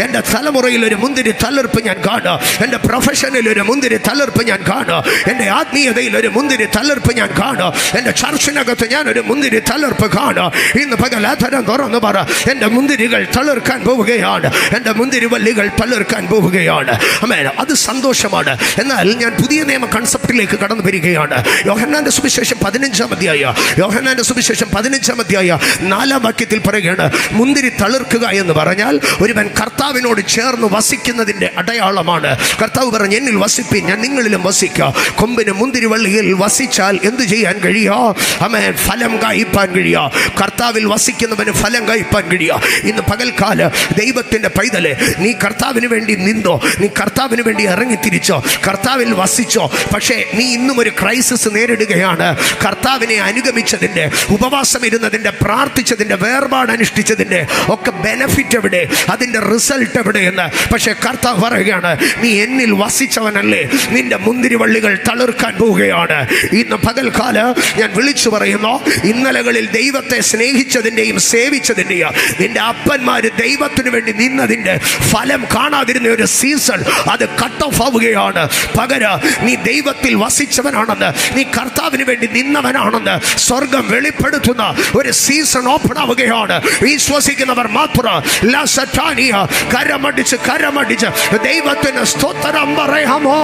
എൻ്റെ തലമുറയിൽ ഒരു മുന്തിരി തളിർപ്പ് ഞാൻ കാണുക, എൻ്റെ പ്രൊഫഷനിൽ ഒരു മുന്തിരി തളിർപ്പ് ഞാൻ കാണുക, എൻ്റെ ആത്മീയതയിൽ ഒരു മുന്തിരി തളിർപ്പ് ഞാൻ കാണുക, എൻ്റെ ചർച്ചിനകത്ത് ഞാൻ ഒരു മുന്തിരി തളിർപ്പ് കാണുക. ഇന്ന് പകൽ അധരം തുറന്ന് പറ, എൻ്റെ മുന്തിരികൾ തളിർക്കാൻ പോവുകയാണ്, എൻ്റെ മുന്തിരിവള്ളികൾ തളിർക്കാൻ പോവുകയാണ്. ആമേൻ. അത് സന്തോഷമാണ്. എന്നാൽ ഞാൻ പുതിയ നിയമ കൺസെപ്റ്റിലേക്ക് കടന്നു വരികയാണ്. യോഹന്നാന്റെ സുവിശേഷം 15-ാം അധ്യായം, യോഹന്നാന്റെ സുവിശേഷം 15-ാം അധ്യായം 4-ാം വാക്യത്തിൽ പറയുകയാണ്, മുന്തിരി തളിർക്കുക എന്ന് പറഞ്ഞാൽ ഒരുവൻ കർത്താവിനോട് ചേർന്ന് വസിക്കുന്നതിൻ്റെ അടയാളമാണ്. കർത്താവ് പറഞ്ഞു, എന്നിൽ വസിപ്പിൻ, ഞാൻ നിങ്ങളിലും വസിക്കാം. കൊമ്പിന് മുന്തിരിവള്ളിയിൽ വസിച്ചാൽ എന്ത് ചെയ്യാൻ കഴിയുക? ആമേൻ. ഫലം കായ്പാൻ കഴിയുക. കർത്താവിൽ വസിക്കുന്നവന് ഫലം കായ്പാൻ കഴിയുക. ഇന്ന് പകൽക്കാല ദൈവത്തിൻ്റെ പൈതലെ, നീ കർത്താവിന് വേണ്ടി നിന്നോ, നീ കർത്താവിന് വേണ്ടി ഇറങ്ങിത്തിരിച്ചോ, കർത്താവിൽ വസിച്ചോ. പക്ഷേ നീ ഇന്നും ഒരു ക്രൈസിസ് നേരിടുകയാണ്. കർത്താവിനെ അനുഗമിച്ചതിൻ്റെ, ഉപവാസം ഇരുന്നതിൻ്റെ, പ്രാർത്ഥിച്ചതിൻ്റെ, വേർപാട് അനുഷ്ഠിച്ചതിൻ്റെ ഒക്കെ ബെനഫിറ്റ് എവിടെ? അതിൻ്റെ റിസൾട്ട് എവിടെയെന്ന്. പക്ഷേ കർത്താവ് പറയുകയാണ്, നീ എന്നിൽ വസിച്ചവനല്ലേ, നിന്റെ മുന്തിരിവള്ളികൾ തളിർക്കാൻ പോവുകയാണ്. ഇന്ന് പകൽക്കാല ഞാൻ വിളിച്ചു പറയുന്നു, ഇന്നലകളിൽ ദൈവത്തെ സ്നേഹിച്ചതിൻ്റെയും സേവിച്ചതിൻ്റെയും നിന്റെ അപ്പന്മാർ ദൈവത്തിന് വേണ്ടി നിന്നതിൻ്റെ ഫലം കാണാതിരുന്ന ഒരു സീസൺ അത് കട്ട് ഓഫ് ആവുകയാണ്. പകരം നീ ദൈവത്തിൽ വസിച്ചവനാണെന്ന്, നീ കർത്താവിന് വേണ്ടി നിന്നവനാണെന്ന് സ്വർഗം വെളിപ്പെടുത്തുന്ന ഒരു സീസൺ ഓപ്പൺ ആവുകയാണ്. വിശ്വസിക്കുന്നവർ മാത്രം കരമടിച്ച് ദൈവത്തിന് സ്തോത്രം പറയാമോ?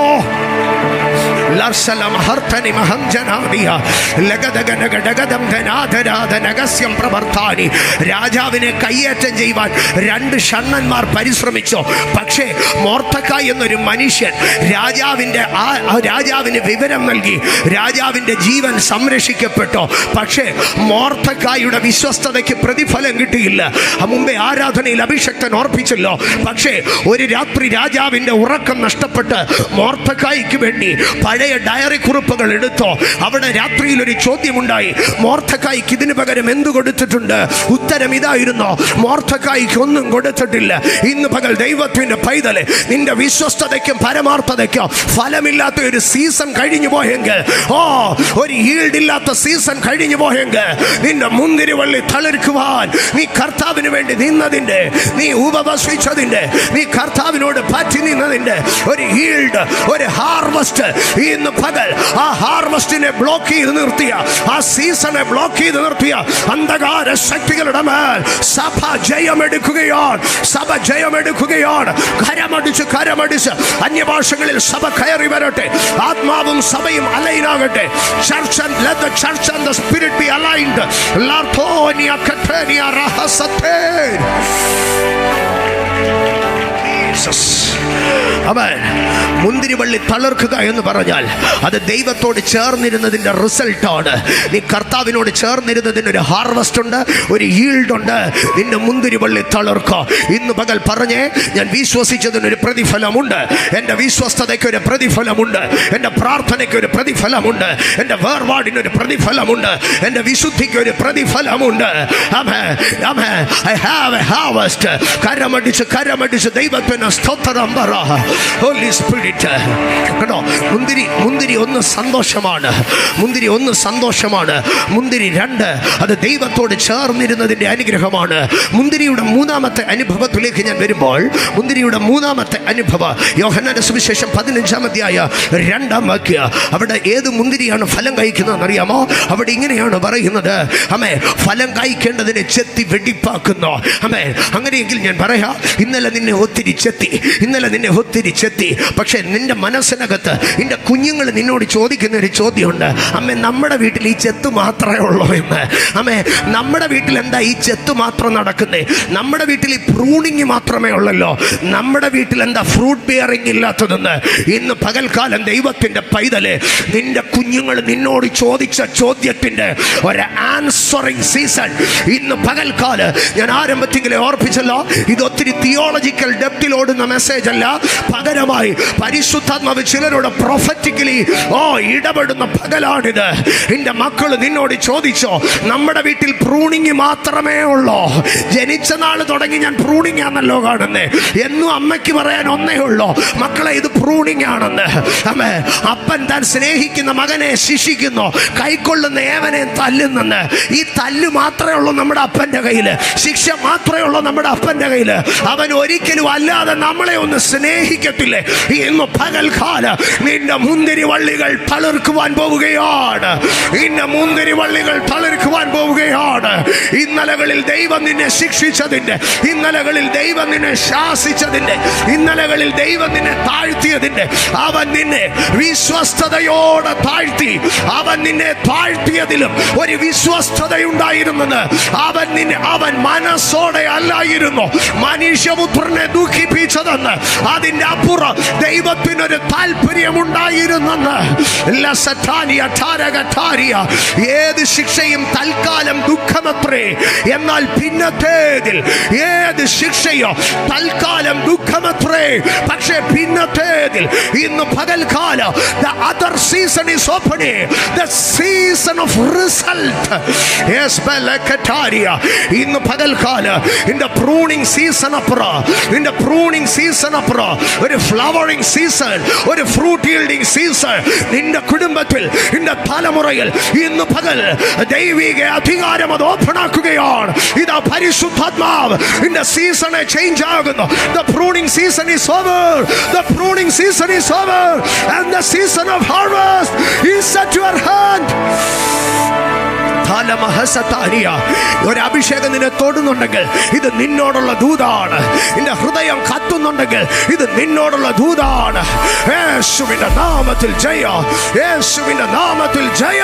രാജാവിനെ കയ്യേറ്റം ചെയ്യുവാൻ 2 ഷണ്ഡന്മാർ പരിശ്രമിച്ചു. പക്ഷേ മൊർദെഖായി എന്നൊരു മനുഷ്യൻ രാജാവിന് വിവരം നൽകി. രാജാവിൻ്റെ ജീവൻ സംരക്ഷിക്കപ്പെട്ടു. പക്ഷേ മൊർദെഖായിയുടെ വിശ്വസ്തതയ്ക്ക് പ്രതിഫലം കിട്ടിയില്ല. മുമ്പേ ആരാധനയിൽ അഭിഷക്തൻ ഓർപ്പിച്ചല്ലോ. പക്ഷേ ഒരു രാത്രി രാജാവിൻ്റെ ഉറക്കം നഷ്ടപ്പെട്ട് മൊർദെഖായിക്ക് വേണ്ടി പഴയ ഡയറി കുറിപ്പുകൾ എടുത്തോ. അവിടെ രാത്രിയിൽ ഒരു ചോദ്യമുണ്ടായി, മൊർദെഖായിക്ക് ഇതിന് പകരം എന്തു കൊടുത്തിട്ടുണ്ട്? ഉത്തരം ഇതായിരുന്നു, മൊർദെഖായിക്ക് ഒന്നും കൊടുത്തിട്ടില്ല. ഇന്ന് പകൽ ദൈവത്തിന്റെ പൈതലെ, നിന്റെ വിശ്വസ്തതയ്ക്കും പരമാർത്ഥതയ്ക്കും ഫലമില്ലാത്ത ഒരു സീസൺ കഴിഞ്ഞു പോയെങ്കിൽ, ഒരു ഈൽഡ് ഇല്ലാത്ത സീസൺ കഴിഞ്ഞു പോയെങ്കിൽ, നിന്റെ മുന്തിരിവള്ളി തളിർക്കുവാൻ നീ കർത്താവിന് വേണ്ടി നിന്നതിൻ്റെ, നീ ഉപവസിച്ചതിൻ്റെ, നീ കർത്താവിനോട് പറ്റി നിന്നതിൻ്റെ ഒരു ഈൽഡ്, ഒരു ഹാർവസ്റ്റ് ഇന്ന് പകൽ ആ ഹാർവസ്റ്റിനെ ബ്ലോക്ക് ചെയ്ത് നിർത്തിയ, ആ സീസണെ ബ്ലോക്ക് ചെയ്ത് നിർത്തിയ അന്ധകാര ശക്തികളുടെ മേൽ സഭ ജയമെടുക്കുകയാണ്. സഭ ജയമെടുക്കുകയാണ്. കരമടിച്ച് അന്യഭാഷകളിൽ സഭ കയറി വരട്ടെ. ആത്മാവും സഭയും അലൈനാകട്ടെ. Church and let the church and the spirit be aligned. Lartonia Katenia Rahasate. Jesus. അവൻ മുന്തിരിവള്ളി തളിർക്കുക എന്ന് പറഞ്ഞാൽ അത് ദൈവത്തോട് ചേർന്നിരുന്നതിൻ്റെ റിസൾട്ടാണ്. നീ കർത്താവിനോട് ചേർന്നിരുന്നതിന് ഒരു ഹാർവസ്റ്റ് ഉണ്ട്, ഒരു ഈൽഡ് ഉണ്ട്. നിന്റെ മുന്തിരിവള്ളി തളിർക്കുക. ഇന്ന് പകൽ പറഞ്ഞേ, ഞാൻ വിശ്വസിച്ചതിനൊരു പ്രതിഫലമുണ്ട്, എൻ്റെ വിശ്വസ്തതയ്ക്ക് ഒരു പ്രതിഫലമുണ്ട്, എൻ്റെ പ്രാർത്ഥനയ്ക്ക് ഒരു പ്രതിഫലമുണ്ട്, എൻ്റെ വേർപാടിനൊരു പ്രതിഫലമുണ്ട്, എൻ്റെ വിശുദ്ധിക്ക് ഒരു പ്രതിഫലമുണ്ട്. I have a harvest. കരമടിച്ച് ദൈവത്തിന് സ്തോത്രം പറ. Holy spirit. കേട്ടോ, മുന്തിരി ഒന്ന് സന്തോഷമാണ്, മുന്തിരി ഒന്ന് സന്തോഷമാണ്. മുന്തിരി 2 അത് ദൈവത്തോട് ചേർന്നിരുന്നതിൻ്റെ അനുഗ്രഹമാണ്. മുന്തിരിയുടെ 3ാമത്തെ അനുഭവത്തിലേക്ക് ഞാൻ വരുമ്പോൾ, മുന്തിരിയുടെ 3ാമത്തെ അനുഭവം യോഹന്നാന്റെ സുവിശേഷം 15-ാം അധ്യായം 2-ാം വാക്യം. അവിടെ ഏത് മുന്തിരിയാണ് ഫലം കഴിക്കുന്നതെന്ന് അറിയാമോ? അവിടെ ഇങ്ങനെയാണ് പറയുന്നത്, അമ്മേ, ഫലം കഴിക്കേണ്ടതിനെ ചെത്തി വെടിപ്പാക്കുന്നു. അമ്മേ, അങ്ങനെയെങ്കിൽ ഞാൻ പറയാം, ഇന്നലെ നിന്നെ ഒത്തിരി ചെത്തി, ഇന്നലെ നിന്നെ ഒത്തിരി മുന്തിരി ചെത്തി. പക്ഷെ നിന്റെ മനസ്സിനകത്ത് നിന്റെ കുഞ്ഞുങ്ങൾ നിന്നോട് ചോദിക്കുന്ന ഒരു ചോദ്യമുണ്ട്, അമ്മേ നമ്മുടെ വീട്ടിൽ ഈ ചെത്ത് മാത്രമേ ഉള്ളൂ എന്ന്. അമ്മേ നമ്മുടെ വീട്ടിൽ എന്താ ഈ ചെത്ത് മാത്രം നടക്കുന്നേ? നമ്മുടെ വീട്ടിൽ ഈ പ്രൂണിങ് മാത്രമേ ഉള്ളല്ലോ, നമ്മുടെ വീട്ടിൽ എന്താ ഫ്രൂട്ട് ബിയറിംഗ് ഇല്ലാത്തതെന്ന് ഇന്ന് പകൽക്കാലം ദൈവത്തിന്റെ പൈതലെ, നിന്റെ കുഞ്ഞുങ്ങൾ നിന്നോട് ചോദിച്ച ചോദ്യത്തിന്റെ ഒരു ആൻസറിങ് സീസൺ ഇന്ന് പകൽക്കാലം. ഞാൻ ആരംഭത്തിൽ ഓർപ്പിച്ചല്ലോ, ഇത് ഒത്തിരി തിയോളജിക്കൽ ഡെപ്തിലോടുന്ന മെസ്സേജ് അല്ല. പകരമായി പരിശുദ്ധാത്മാവ് ചിലരോട് പ്രൊഫറ്റിക്കലി ഇടപെടുന്ന പകലാണിത്. നിന്റെ മക്കൾ നിന്നോട് ചോദിച്ചോ, നമ്മുടെ വീട്ടിൽ പ്രൂണിങ് മാത്രമേ ഉള്ളൂ? ജനിച്ച നാൾ തുടങ്ങി ഞാൻ പ്രൂണിങ് ആണല്ലോ കാണുന്നേ. എന്നും അമ്മയ്ക്ക് പറയാൻ ഒന്നേ ഉള്ളൂ, മക്കളെ ഇത് പ്രൂണിങ് ആണെന്ന്. അമ്മേ, അപ്പൻ താൻ സ്നേഹിക്കുന്ന മകനെ ശിക്ഷിക്കുന്നു, കൈക്കൊള്ളുന്ന ഏവനെ തല്ലുന്നെന്ന്. ഈ തല്ല് മാത്രമേ ഉള്ളൂ നമ്മുടെ അപ്പൻ്റെ കയ്യിൽ, ശിക്ഷ മാത്രമേ ഉള്ളൂ നമ്മുടെ അപ്പൻ്റെ കയ്യിൽ. അവൻ ഒരിക്കലും അല്ലാതെ നമ്മളെ ഒന്ന് സ്നേഹിക്കത്തില്ലേ? ഇന്ന് പകൽക്കാലം നിന്റെ മുന്തിരി വള്ളികൾ തളിർക്കുവാൻ പോവുകയാണ്. നിന്റെ മുന്തിരി വള്ളികൾ തളിർക്കുവാൻ പോവുകയാണ്. ഇന്നലകളിൽ ദൈവം നിന്നെ ശിക്ഷിച്ചതിന്റെ, ഇന്നലകളിൽ ദൈവം നിന്നെ ശാസിച്ചതിന്റെ, ഇന്നലകളിൽ ദൈവം നിന്നെ താഴ്ത്തിയതിന്റെ, അവൻ നിന്നെ വിശ്വസ്തയോടെ താഴ്ത്തി. അവൻ നിന്നെ താഴ്ത്തിയതിലും ഒരു വിശ്വസ്തതയുണ്ടായിരുന്നെന്ന്. അവൻ മനസ്സോടെ അല്ലായിരുന്നു മനുഷ്യപുത്രനെ ദുഃഖിപ്പിച്ചതെന്ന്. അതിന്റെ അപ്പുറം ദൈവത്തിനൊരു താല്പര്യമുണ്ടായിരുന്നെന്ന്. ഏത് ശിക്ഷയും തൽക്കാലം ദുഃഖമത്രേ, എന്നാൽ പിന്നത്തേതിൽ ഏത് ശിക്ഷയോ തൽക്കാലം ദുഃഖമത്രേ, പക്ഷേ പിന്നത്തേതിൽ ഇന്ന് പകൽക്കാലം the other season is opening, the season of result. Yes, Belakataria. ഇന്ന് പകൽക്കാലം ഇന്റെ പ്രൂണിംഗ് സീസൺ അപ്പുറം, ഇന്റെ പ്രൂണിംഗ് സീസൺ അപ്പുറം ഒരു ഫ്ലവറിംഗ് സീസൺ, ഒരു ഫ്രൂട്ട് ഈൽഡിംഗ് സീസൺ നിന്റെ കുടുംബത്തിൽ, നിന്റെ തലമുറയിൽ ഇന്ന് പകൽ ദൈവിക അധികാരം അത് ഓപ്പൺ ആക്കുകയാണ്. ഇതാ പരിശുദ്ധാത്മാവ് ഇന്റെ സീസണെ ചേഞ്ച് ആകുന്നു. The pruning season is over. The pruning season is over and the season of harvest is at your hand. ഒരു അഭിഷേകം നിന്നെ തൊടുന്നുണ്ടെങ്കിൽ ഇത് നിന്നോടുള്ള ദൂതാണ്. നിന്റെ ഹൃദയം കത്തുന്നുണ്ടെങ്കിൽ ഇത് നിന്നോടുള്ള ദൂതാണ്. യേശുവിന്റെ നാമത്തിൽ ജയ, യേശുവിന്റെ നാമത്തിൽ ജയ.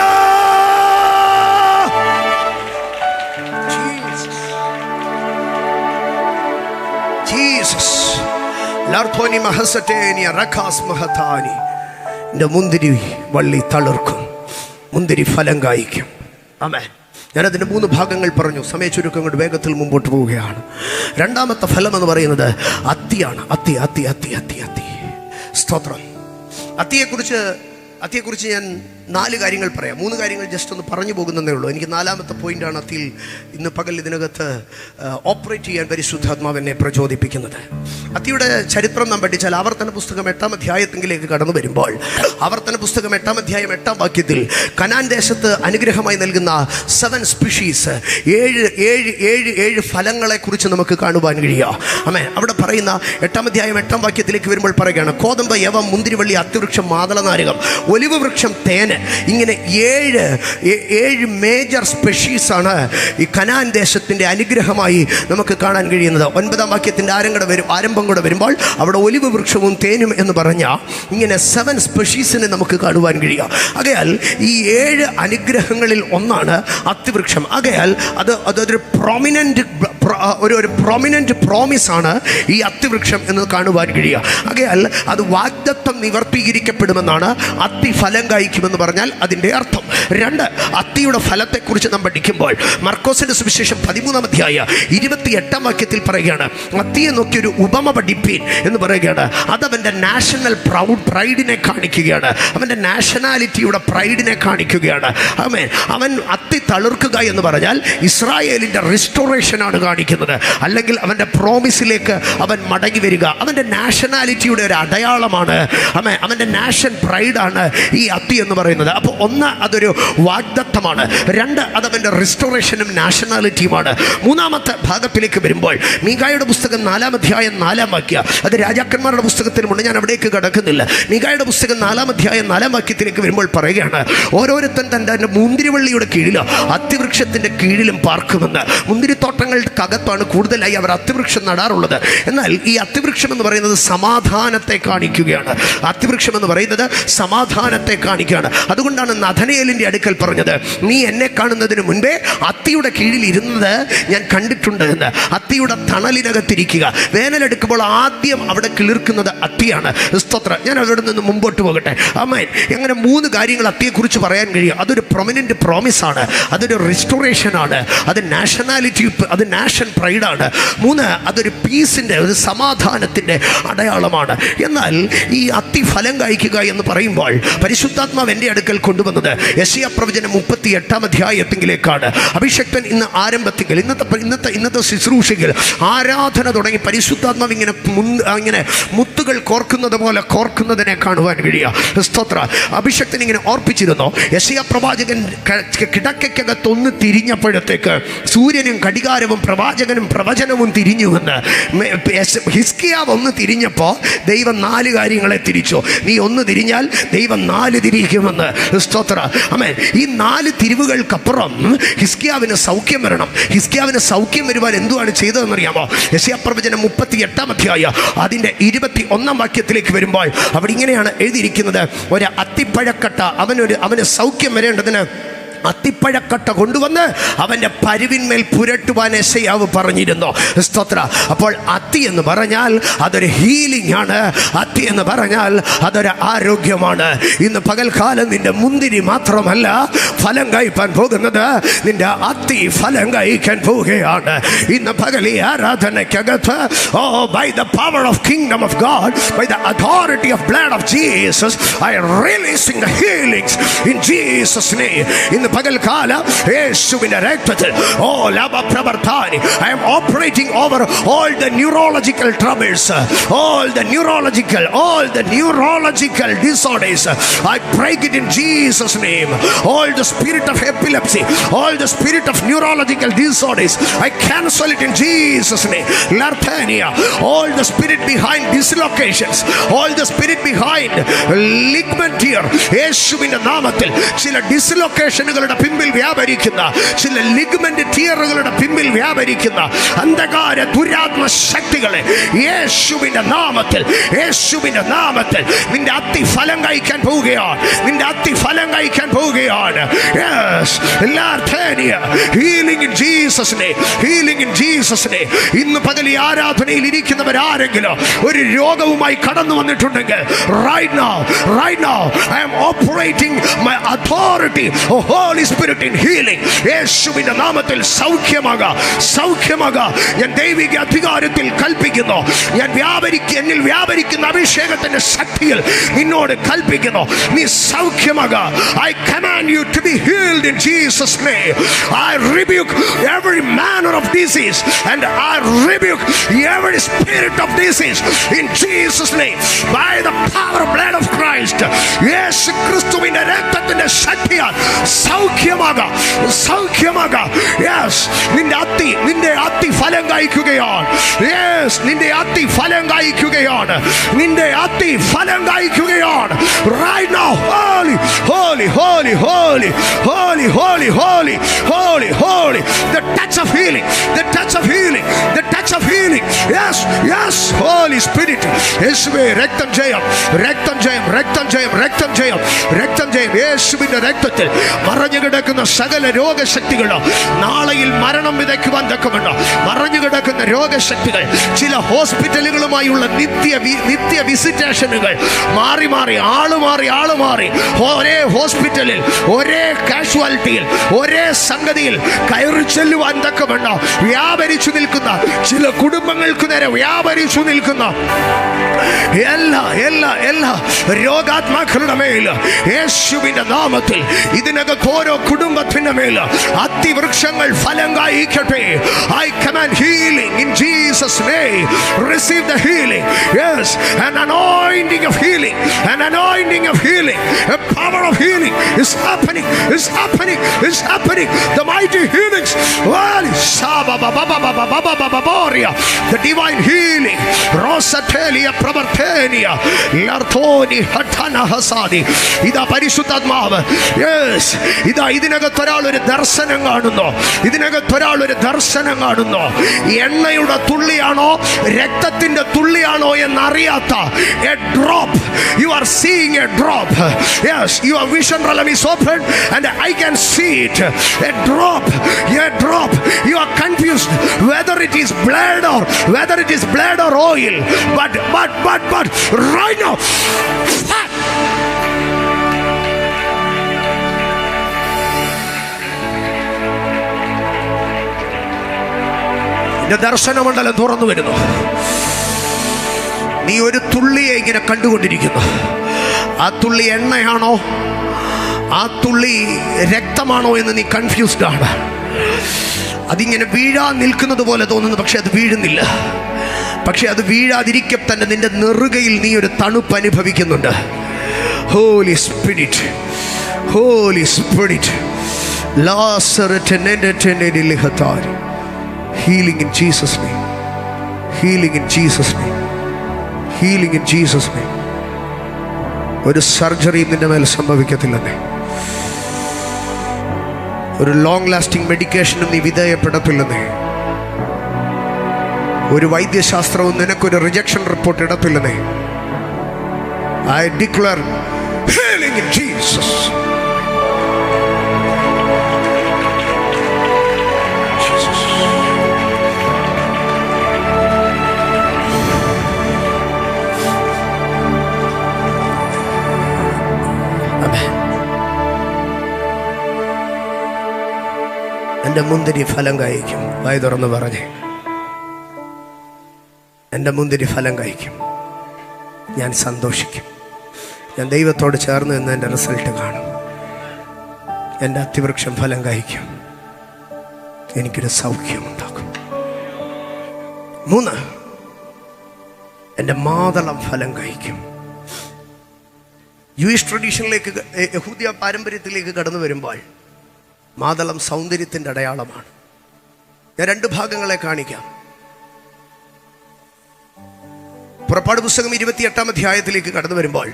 ജീസസ് ലർത്തോനി മഹസറ്റേനി റഖാസ് മഹതാനി. നിന്റെ മുന്തിരി വള്ളി തളിർക്കും, മുന്തിരി ഫലം കായ്ക്കും. ആമേൻ. ഞാനതിൻ്റെ 3 ഭാഗങ്ങൾ പറഞ്ഞു. സമയ ചുരുക്കം കൊണ്ട് വേഗത്തിൽ മുമ്പോട്ട് പോവുകയാണ്. രണ്ടാമത്തെ ഫലം എന്ന് പറയുന്നത് അത്തിയാണ്. അത്തി അത്തി അത്തി അത്തി അത്തി സ്തോത്രം. അത്തിയെക്കുറിച്ച് ഞാൻ 4 കാര്യങ്ങൾ പറയാം. 3 കാര്യങ്ങൾ ജസ്റ്റ് ഒന്ന് പറഞ്ഞു പോകുന്നതേ ഉള്ളൂ. എനിക്ക് 4ാമത്തെ പോയിന്റാണ് അത്തിയിൽ ഇന്ന് പകൽ ഇതിനകത്ത് ഓപ്പറേറ്റ് ചെയ്യാൻ പരിശുദ്ധാത്മാവ് എന്നെ പ്രചോദിപ്പിക്കുന്നത്. അത്തിയുടെ ചരിത്രം നാം പഠിച്ചാൽ ആവർത്തന പുസ്തകം 8ാം അധ്യായത്തിലേക്ക് കടന്നു വരുമ്പോൾ, ആവർത്തന പുസ്തകം 8ാം അധ്യായം 8ാം വാക്യത്തിൽ കനാൻ ദേശത്ത് അനുഗ്രഹമായി നൽകുന്ന 7 സ്പീഷീസ്, 7 ഫലങ്ങളെ കുറിച്ച് നമുക്ക് കാണുവാൻ കഴിയുക. ആമേൻ. അവിടെ പറയുന്ന 8ാം അധ്യായം 8ാം വാക്യത്തിലേക്ക് വരുമ്പോൾ പറയുകയാണ്, കോതമ്പ്, യവം, മുന്തിരിവള്ളി, അത്തിവൃക്ഷം, മാതളനാരകം, ഒലിവ് വൃക്ഷം, തേന്. ഇങ്ങനെ 7 മേജർ സ്പെഷീസാണ് ഈ കനാൻ ദേശത്തിൻ്റെ അനുഗ്രഹമായി നമുക്ക് കാണാൻ കഴിയുന്നത്. 9ാം വാക്യത്തിൻ്റെ ആരംഭം കൂടെ വരുമ്പോൾ അവിടെ ഒലിവ് വൃക്ഷവും തേനും എന്ന് പറഞ്ഞ ഇങ്ങനെ 7 സ്പെഷീസിനെ നമുക്ക് കാണുവാൻ കഴിയുക. ആകയാൽ ഈ 7 അനുഗ്രഹങ്ങളിൽ ഒന്നാണ് അത്തിവൃക്ഷം. ആകയാൽ അതൊരു പ്രൊമിനന്റ് പ്രോമിസാണ് ഈ അത്തിവൃക്ഷം എന്ന് കാണുവാൻ കഴിയുക. ആകയാൽ അത് വാഗ്ദത്തം നിവർത്തീകരിക്കപ്പെടുമെന്നാണ് അത്തി ഫലം കായ്ക്കുമെന്ന് പറഞ്ഞാൽ അതിൻ്റെ അർത്ഥം. 2, അത്തിയുടെ ഫലത്തെക്കുറിച്ച് നാം പഠിക്കുമ്പോൾ മർക്കോസിന്റെ സുവിശേഷം 13ാം അധ്യായം 28ാം വാക്യത്തിൽ പറയുകയാണ്, അത്തിയെ നോക്കിയൊരു ഉപമ പഠിപ്പീൻ എന്ന് പറയുകയാണ്. അതവൻ്റെ നാഷണൽ പ്രൈഡിനെ കാണിക്കുകയാണ്, അവൻ്റെ നാഷണാലിറ്റിയുടെ പ്രൈഡിനെ കാണിക്കുകയാണ്. അവൻ അത്തി തളിർക്കുക എന്ന് പറഞ്ഞാൽ ഇസ്രായേലിൻ്റെ റിസ്റ്റോറേഷനാണ് കാണിക്കുന്നത്, അല്ലെങ്കിൽ അവൻ്റെ പ്രോമിസിലേക്ക് അവൻ മടങ്ങി വരിക. അവൻ്റെ നാഷണാലിറ്റിയുടെ ഒരു അടയാളമാണ്, അവൻ്റെ നാഷൻ പ്രൈഡാണ് ഈ അത്തി എന്ന് പറയുന്നത്. അപ്പോൾ 1, അതൊരു വാഗ്ദത്തമാണ്. 2, അതവൻ്റെ റിസ്റ്റോറേഷനും നാഷണാലിറ്റിയുമാണ്. 3ാമത്തെ ഭാഗത്തിലേക്ക് വരുമ്പോൾ മീഖായുടെ പുസ്തകം 4ാം അധ്യായം 4ാം വാക്യം, അത് രാജാക്കന്മാരുടെ പുസ്തകത്തിലുമുണ്ട്, ഞാൻ അവിടേക്ക് കടക്കുന്നില്ല. മീഖായുടെ പുസ്തകം 4ാം അധ്യായം 4ാം വാക്യത്തിലേക്ക് വരുമ്പോൾ പറയുകയാണ്, ഓരോരുത്തൻ തൻ്റെ മുന്തിരിവള്ളിയുടെ കീഴിലോ അത്തിവൃക്ഷത്തിൻ്റെ കീഴിലും പാർക്കുമെന്ന്. മുന്തിരിത്തോട്ടങ്ങൾ വീടുകൾക്കകത്താണ് കൂടുതലായി അവർ അത്തിവൃക്ഷം നടാറുള്ളത്. എന്നാൽ ഈ അത്തിവൃക്ഷം എന്ന് പറയുന്നത് സമാധാനത്തെ കാണിക്കുകയാണ്. അത്തിവൃക്ഷം എന്ന് പറയുന്നത് സമാധാനത്തെ കാണിക്കുകയാണ്. അതുകൊണ്ടാണ് നഥനയേലിൻ്റെ അടുക്കൽ പറഞ്ഞത്, നീ എന്നെ കാണുന്നതിന് മുൻപേ അത്തിയുടെ കീഴിൽ ഇരുന്നത് ഞാൻ കണ്ടിട്ടുണ്ട് എന്ന്. അത്തിയുടെ തണലിനകത്തിരിക്കുക. വേനലെടുക്കുമ്പോൾ ആദ്യം അവിടെ കിളിർക്കുന്നത് അത്തിയാണ്. സ്തോത്രം. ഞാൻ അവിടെ നിന്ന് മുമ്പോട്ട് പോകട്ടെ. ആമേൻ. അങ്ങനെ 3 കാര്യങ്ങൾ അത്തിയെക്കുറിച്ച് പറയാൻ കഴിയും. അതൊരു പ്രൊമിനൻ്റ് പ്രോമിസാണ്, അതൊരു റിസ്റ്റോറേഷനാണ്, അത് നാഷണാലിറ്റി, അത് നാഷൻ പ്രൈഡാണ്. 3, അതൊരു പീസിൻ്റെ, ഒരു സമാധാനത്തിൻ്റെ അടയാളമാണ്. എന്നാൽ ഈ അത്തി ഫലം കായ്ക്കുക എന്ന് പറയുമ്പോൾ പരിശുദ്ധാത്മാവ് എൻ്റെ അടുക്കൽ കൊണ്ടുവന്നത് യെശയ്യാ പ്രവചനം 38-ാം അധ്യായത്തിലേക്കാണ്. അഭിഷക്തൻ ഇന്ന് ആരംഭത്തിൽ ഇന്നത്തെ ശുശ്രൂഷയിൽ ആരാധന തുടങ്ങി പരിശുദ്ധാത്മാവ് ഇങ്ങനെ മുത്തുകൾ കോർക്കുന്നത് പോലെ കോർക്കുന്നതിനെ കാണുവാൻ കഴിയുക. സ്തോത്ര. അഭിഷക്തൻ ഇങ്ങനെ ഓർപ്പിച്ചിരുന്നു, യെശയ്യാ പ്രവാചകൻ കിടക്കകത്തൊന്ന് തിരിഞ്ഞപ്പോഴത്തേക്ക് സൂര്യനും ഘടികാരവും പ്രവാചകനും പ്രവചനവും തിരിഞ്ഞുവെന്ന്. ഹിസ്കിയാവ് ഒന്ന് തിരിഞ്ഞപ്പോൾ ദൈവം 4 കാര്യങ്ങളെ തിരിച്ചു. നീ ഒന്ന് തിരിഞ്ഞാൽ ദൈവം 4 തിരിക്കുമെന്ന്. സ്തോത്ര. ആമേൻ. ഈ 4 തിരിവുകൾക്കപ്പുറം ഹിസ്കിയാവിന് സൗഖ്യം വരണം. ഹിസ്കിയാവിന് സൗഖ്യം വരുവാൻ എന്തുവാണ് ചെയ്തതെന്നറിയാമോ? യെശയ്യാ പ്രവചനം 38-ാം അധ്യായം അതിൻ്റെ 21-ാം വാക്യത്തിലേക്ക് വരുമ്പോൾ അവിടെ ഇങ്ങനെയാണ് എഴുതിയിരിക്കുന്നത്, ഒരു അത്തിപ്പഴക്കട്ട അവന് സൗഖ്യം വരേണ്ടതിന് അത്തിപ്പഴക്കട്ട കൊണ്ടുവന്ന് അവൻ്റെ പരുവിന്മേൽ പുരട്ടുവാൻ യെശയ്യാവ് പറഞ്ഞിരുന്നു. സ്തോത്ര. അപ്പോൾ അത്തി എന്ന് പറഞ്ഞാൽ അതൊരു ഹീലിംഗ് ആണ്. അത്തി എന്ന് പറഞ്ഞാൽ അതൊരു ആരോഗ്യമാണ്. ഇന്ന് പകൽക്കാലം നിന്റെ മുന്തിരി മാത്രമല്ല ഫലം കഴിപ്പാൻ പോകുന്നത്, നിന്റെ അത്തി ഫലം കഴിക്കാൻ പോവുകയാണ്. ഇന്ന് പകൽ ഈ ആരാധനയ്ക്കകത്ത് by the power of kingdom of God, by the authority of blood of Jesus, I am releasing the healings in Jesus name. ഇന്ന് പകൽക്കാലം യേശുവിന്റെ രക്തത്തിൽ I am operating over all the neurological troubles, all the neurological disorders. I break it in Jesus name. All the spirit of epilepsy, all the spirit of neurological disorders, I cancel it in Jesus name. Larthania, all the spirit behind dislocations, all the spirit behind ligament tear, യേശുവിന്റെ നാമത്തിൽ ചില ഡിസ്ലൊക്കേഷനുകളുടെ പിമ്പിൽ വ്യാപരിക്കുന്ന, ചില ligament ടിയറുകളുടെ പിമ്പിൽ വ്യാപരിക്കുന്ന അന്ധകാര ദുരാത്മ ശക്തികളെ യേശുവിന്റെ നാമത്തിൽ നിന്റെ അത്തി ഫലം കഴിക്കാൻ പോവുകയാണ്. നിന്റെ അത്തി ഫലം കഴിക്കാൻ പോവുകയാണ്. Healing in Jesus name, healing in Jesus name. ഇന്ന് പകൽ ഈ ആരാധനയിൽ ഇരിക്കുന്നവരാരെങ്കിലും ഒരു രോഗവുമായി കടന്നു വന്നിട്ടുണ്ടെങ്കിൽ right now I am operating my authority, oh Holy Spirit, in healing. യേശുവിന്റെ നാമത്തിൽ സൗഖ്യമാകാം. ഞാൻ ദൈവിക അധികാരത്തിൽ കൽപ്പിക്കുന്നു. ഞാൻ എന്നിൽ വ്യാപരിക്കുന്ന അഭിഷേകത്തിന്റെ ശക്തിയിൽ നിന്നോട് കൽപ്പിക്കുന്നു, നീ സൗഖ്യമാകാം. I command you to be healed in Jesus name. I rebuke every manner of disease and I rebuke every spirit of disease in Jesus name. By the power of blood of Christ, യേശു ക്രിസ്തുവിന്റെ രക്തത്തിന്റെ ശക്തിയാൽ സൗഖ്യമാകാം. Yes, നിന്റെ അത്തി ഫലം കായ്ക്കുകയാണ്. Yes, നിന്റെ അത്തി ഫലം കായ്ക്കുകയാണ്. Right now, holy, the touch of healing. Yes, Holy Spirit. യേശുവേ, രക്തം ജയം. യേശുവിന്റെ രക്തത്തിൽ മറഞ്ഞു കിടക്കുന്ന സകല രോഗശക്തികളോ, നാളെയിൽ മരണം വിതയ്ക്കുവാൻ തക്കമുണ്ടോ മറഞ്ഞു കിടക്കുന്ന രോഗശക്തികൾ, ചില ഹോസ്പിറ്റലുകളുമായുള്ള നിത്യ വിസിറ്റേഷനുകൾ, ആള് മാറി ഒരേ ഹോസ്പിറ്റലിൽ, ഒരേ കാഷ്വാലിറ്റിയിൽ, ഒരേ സംഗതിയിൽ കയറി ചെല്ലുവാൻ തക്കമുണ്ടോ വ്യാപരിച്ചു നിൽക്കുന്ന ചില കുടുംബങ്ങൾക്ക് നേരെ വ്യാപരിച്ചു നിൽക്കുന്ന എല്ലാ രോഗാത്മാക്കളുടെ മേൽ യേശുവിന്റെ നാമത്തിൽ ഇതിനകത്ത് ഓരോ കുടുംബത്തിന്റെ മേൽ അത്തിവൃക്ഷങ്ങൾ ഫലം കായ്ക്കട്ടെ. I command healing in Jesus name. body. Receive the healing. Yes, an anointing of healing. An anointing of healing. A power of healing is happening. Is happening. Is happening. The mighty healings. The divine healing. Rosatelia Pravartenia. Lartoni Hatana Hasadi. Ida Parishutatmav. Yes. Ida Idinagatoralo Darsanang Aduno. Idinagatoralo Darsanang Aduno. Yenayuda Tuliano. Rectatin the Tuliano and Ariata. A drop. You are seeing a drop. Yes. Your vision realm is open and I can see it. A drop. A drop. You are confused whether it is blood or oil. But right now. ദർശനമണ്ഡലം തുറന്നു വരുന്നു. നീ ഒരു തുള്ളിയെ ഇങ്ങനെ കണ്ടുകൊണ്ടിരിക്കുന്നു. ആ തുള്ളി എണ്ണയാണോ ആ തുള്ളി രക്തമാണോ എന്ന് നീ കൺഫ്യൂസ്ഡ് ആണ്. അതിങ്ങനെ വീഴാൻ നിൽക്കുന്നത് പോലെ തോന്നുന്നു, പക്ഷെ അത് വീഴുന്നില്ല. പക്ഷെ അത് വീഴാതിരിക്കെ തന്നെ നിന്റെ നെറുകയിൽ നീ ഒരു തണുപ്പ് അനുഭവിക്കുന്നുണ്ട്. Holy spirit, holy spirit. Healing in Jesus' name. Healing in Jesus' name. Healing in Jesus' name. ഒരു സർജറി നിന്റെ മേൽ സംഭവിക്കത്തില്ലെന്നേ. ഒരു ലോങ് ലാസ്റ്റിംഗ് മെഡിക്കേഷനും നീ വിധേയപ്പെടത്തില്ലെന്നേ. ഒരു വൈദ്യശാസ്ത്രവും നിനക്കൊരു റിജക്ഷൻ റിപ്പോർട്ട് ഇടത്തില്ലെന്നേ. I declare healing in Jesus. എൻ്റെ മുന്തിരി ഫലം കഴിക്കും. വായി തുറന്ന് പറഞ്ഞേ, എൻ്റെ മുന്തിരി ഫലം കഴിക്കും. ഞാൻ സന്തോഷിക്കും. ഞാൻ ദൈവത്തോട് ചേർന്ന് നിന്ന് എൻ്റെ റിസൾട്ട് കാണും. എൻ്റെ അത്തിവൃക്ഷം ഫലം കഴിക്കും. എനിക്കൊരു സൗഖ്യമുണ്ടാക്കും. 3, എൻ്റെ മാതളം ഫലം കഴിക്കും. ജൂയിഷ് ട്രഡീഷനിലേക്ക്, യഹൂദിയ പാരമ്പര്യത്തിലേക്ക് കടന്നു വരുമ്പോൾ മാതളം സൗന്ദര്യത്തിൻ്റെ അടയാളമാണ്. ഞാൻ 2 ഭാഗങ്ങളെ കാണിക്കാം. പുറപ്പാട് പുസ്തകം 28-ാം അധ്യായത്തിലേക്ക് കടന്നു വരുമ്പോൾ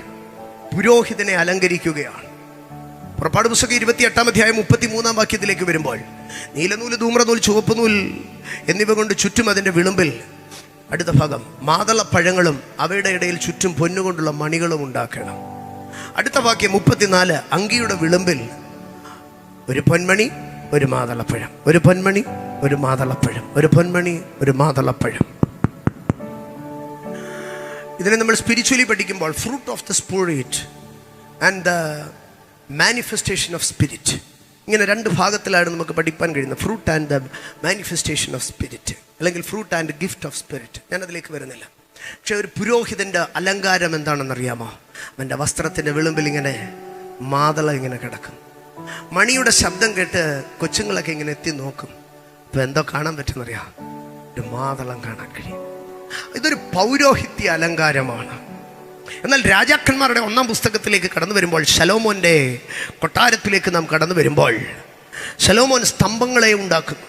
പുരോഹിതനെ അലങ്കരിക്കുകയാണ്. പുറപ്പാട് പുസ്തകം 28-ാം അധ്യായം 33-ാം വാക്യത്തിലേക്ക് വരുമ്പോൾ നീലനൂല്, ധൂമ്രനൂൽ, ചുവപ്പുനൂൽ എന്നിവ കൊണ്ട് ചുറ്റും അതിൻ്റെ വിളുമ്പിൽ, അടുത്ത ഭാഗം, മാതളപ്പഴങ്ങളും അവയുടെ ഇടയിൽ ചുറ്റും പൊന്നുകൊണ്ടുള്ള മണികളും ഉണ്ടാക്കണം. അടുത്ത വാക്യം 34, അങ്കിയുടെ വിളുമ്പിൽ ഒരു പൊന്മണി, ഒരു മാതളപ്പഴം, ഒരു പൊന്മണി, ഒരു മാതളപ്പഴം, ഒരു പൊന്മണി, ഒരു മാതളപ്പഴം. ഇതിനെ നമ്മൾ സ്പിരിച്വലി പഠിക്കുമ്പോൾ fruit of the spirit and the manifestation of spirit, ഇങ്ങനെ 2 ഭാഗത്തിലാണ് നമുക്ക് പഠിപ്പാൻ കഴിയുന്നത്. Fruit and the manifestation of spirit, അല്ലെങ്കിൽ fruit and gift of spirit. ഞാനതിലേക്ക് വരുന്നില്ല. പക്ഷെ ഒരു പുരോഹിതൻ്റെ അലങ്കാരം എന്താണെന്നറിയാമോ? അവൻ്റെ വസ്ത്രത്തിൻ്റെ വിളുമ്പിൽ ഇങ്ങനെ മാതളം ഇങ്ങനെ കിടക്കും. മണിയുടെ ശബ്ദം കേട്ട് കൊച്ചുങ്ങളൊക്കെ ഇങ്ങനെ എത്തി നോക്കും. ഇപ്പം എന്തോ കാണാൻ പറ്റുന്നറിയാം? ഒരു മാതളം കാണാൻ കഴിയും. ഇതൊരു പൗരോഹിത്യ അലങ്കാരമാണ്. എന്നാൽ രാജാക്കന്മാരുടെ 1-ാം പുസ്തകത്തിലേക്ക് കടന്നു വരുമ്പോൾ, ശലോമോൻ്റെ കൊട്ടാരത്തിലേക്ക് നാം കടന്നു വരുമ്പോൾ, ശലോമോൻ സ്തംഭങ്ങളെ ഉണ്ടാക്കുന്നു.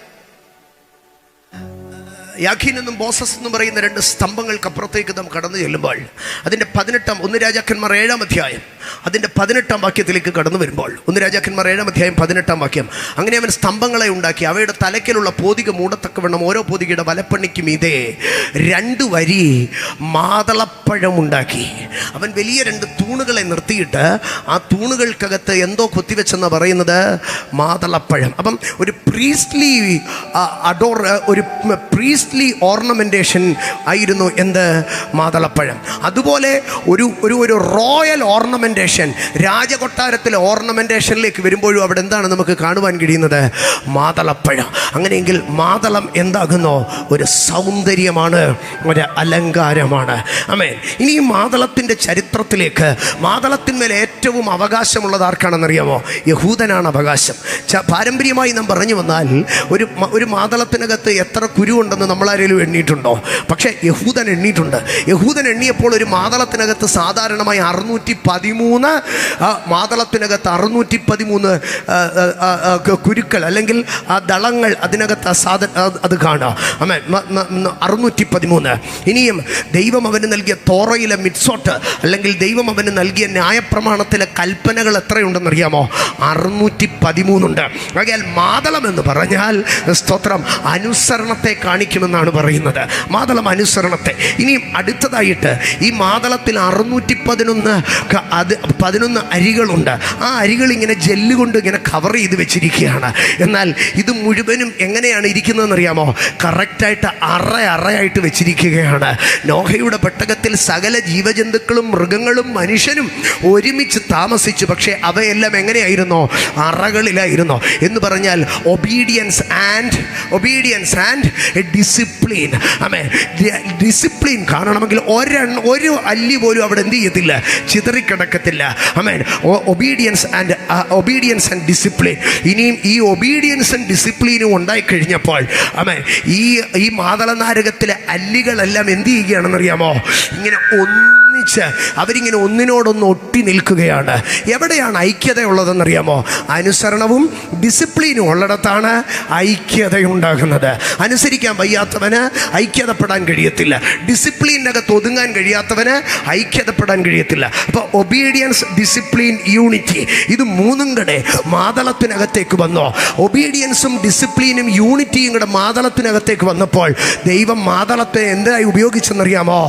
യാഖീൻ എന്നും ബോസസ് എന്നും പറയുന്ന 2 സ്തംഭങ്ങൾക്കപ്പുറത്തേക്ക് നാം കടന്നു ചെല്ലുമ്പോൾ, അതിൻ്റെ 18-ാം 1 രാജാക്കന്മാർ 7-ാം അധ്യായം അതിൻ്റെ 18-ാം വാക്യത്തിലേക്ക് കടന്നു വരുമ്പോൾ, 1 രാജാക്കന്മാർ 7-ാം അധ്യായം 18-ാം വാക്യം, അങ്ങനെ അവൻ സ്തംഭങ്ങളെ ഉണ്ടാക്കി അവയുടെ തലയ്ക്കലുള്ള പോതിക മൂടത്തക്കവണ്ണം ഓരോ പോതികയുടെ വലപ്പണിക്കും ഇതേ 2 വരി മാതളപ്പഴം ഉണ്ടാക്കി. അവൻ വലിയ 2 തൂണുകളെ നിർത്തിയിട്ട് ആ തൂണുകൾക്കകത്ത് എന്തോ കൊത്തിവെച്ചെന്ന് പറയുന്നത് മാതളപ്പഴം. അപ്പം ഒരു പ്രീസ്റ്റ്ലി ഒരു പ്രീസ്റ്റ്ലി ഓർണമെൻറ്റേഷൻ ആയിരുന്നു എന്ത്? മാതളപ്പഴം. അതുപോലെ ഒരു റോയൽ ഓർണമെൻറ്റേഷൻ ഓർണമെൻറ്റേഷൻ. രാജകൊട്ടാരത്തിലെ ഓർണമെൻറ്റേഷനിലേക്ക് വരുമ്പോഴും അവിടെ എന്താണ് നമുക്ക് കാണുവാൻ കഴിയുന്നത്? മാതളപ്പഴം. അങ്ങനെയെങ്കിൽ മാതളം എന്താകുന്നോ? ഒരു സൗന്ദര്യമാണ്, ഒരു അലങ്കാരമാണ്. ആമേൻ. ഇനി ഈ മാതളത്തിൻ്റെ ചരിത്രത്തിലേക്ക്, മാതളത്തിന്മേൽ ഏറ്റവും അവകാശമുള്ളത് ആർക്കാണെന്നറിയാമോ? യഹൂദനാണ് അവകാശം. പാരമ്പര്യമായി നാം പറഞ്ഞു വന്നാൽ ഒരു മാതളത്തിനകത്ത് എത്ര കുരുവുണ്ടെന്ന് നമ്മളാരെങ്കിലും എണ്ണിയിട്ടുണ്ടോ? പക്ഷേ യഹൂദൻ എണ്ണിയിട്ടുണ്ട്. യഹൂദൻ എണ്ണിയപ്പോൾ ഒരു മാതളത്തിനകത്ത് സാധാരണമായി 613 മാതളത്തിനകത്ത് 613 കുരുക്കൾ അല്ലെങ്കിൽ ആ ദളങ്ങൾ അതിനകത്ത് അത് കാണാം. ആമേൻ. 613. ഇനിയും ദൈവം അവന് നൽകിയ തോറയിലെ മിറ്റ്സോട്ട് അല്ലെങ്കിൽ ദൈവം അവന് നൽകിയ ന്യായപ്രമാണത്തിലെ കൽപ്പനകൾ എത്രയുണ്ടെന്നറിയാമോ? 613 ഉണ്ട്. ആകയാൽ മാതളം എന്ന് പറഞ്ഞാൽ സ്തോത്രം അനുസരണത്തെ കാണിക്കുമെന്നാണ് പറയുന്നത്. മാതളം അനുസരണത്തെ. ഇനിയും അടുത്തതായിട്ട് ഈ മാതളത്തിൽ 611 അരികളുണ്ട്. ആ അരികൾ ഇങ്ങനെ ജെല്ല് കൊണ്ട് ഇങ്ങനെ കവർ ചെയ്ത് വെച്ചിരിക്കുകയാണ്. എന്നാൽ ഇത് മുഴുവനും എങ്ങനെയാണ് ഇരിക്കുന്നതെന്നറിയാമോ? കറക്റ്റായിട്ട് അറയായിട്ട് വെച്ചിരിക്കുകയാണ്. നോഹയുടെ പെട്ടകത്തിൽ സകല ജീവജന്തുക്കളും മൃഗങ്ങളും മനുഷ്യനും ഒരുമിച്ച് താമസിച്ചു. പക്ഷേ അവയെല്ലാം എങ്ങനെയായിരുന്നോ? അറകളിലായിരുന്നു. എന്ന് പറഞ്ഞാൽ ഒബീഡിയൻസ് ആൻഡ് ഡിസിപ്ലിൻ. ആമേൻ. ഡിസിപ്ലിൻ കാണണമെങ്കിൽ ഒരു അല്ലി പോലും അവിടെ എന്ത് ചെയ്യത്തില്ല? ചിതറിക്കിടക്കത്തില്ല. ആമേൻ. Obedience and discipline. ഇനിയും ഈ ഒബീഡിയൻസ് ആൻഡ് ഡിസിപ്ലിനും ഉണ്ടായിക്കഴിഞ്ഞപ്പോൾ ആമേൻ ഈ മാതളനാരകത്തിലെ അല്ലികളെല്ലാം എന്ത് ചെയ്യുകയാണെന്നറിയാമോ? ഇങ്ങനെ ഒന്നിച്ച് അവരിങ്ങനെ ഒന്നിനോടൊന്ന് ഒട്ടി നിൽക്കുകയാണ്. എവിടെയാണ് ഐക്യത ഉള്ളതെന്നറിയാമോ? അനുസരണവും ഡിസിപ്ലിനും ഉള്ളിടത്താണ് ഐക്യതയുണ്ടാകുന്നത്. അനുസരിക്കാൻ വയ്യാത്തവന് ഐക്യതപ്പെടാൻ കഴിയത്തില്ല. ഡിസിപ്ലിനകത്ത് ഒതുങ്ങാൻ കഴിയാത്തവന് ഐക്യതപ്പെടാൻ കഴിയത്തില്ല. അപ്പോൾ ഒബീഡിയൻസ്, ഡിസിപ്ലിൻ, യൂണിറ്റി, ഇത് മൂന്നും കൂടെ മാതളത്തിനകത്തേക്ക് വന്നു. ഒബീഡിയൻസും ഡിസിപ്ലിനും യൂണിറ്റിയും കൂടെ മാതളത്തിനകത്തേക്ക് വന്നപ്പോൾ ദൈവം മാതളത്തെ എന്തായി ഉപയോഗിച്ചെന്നറിയാമോ?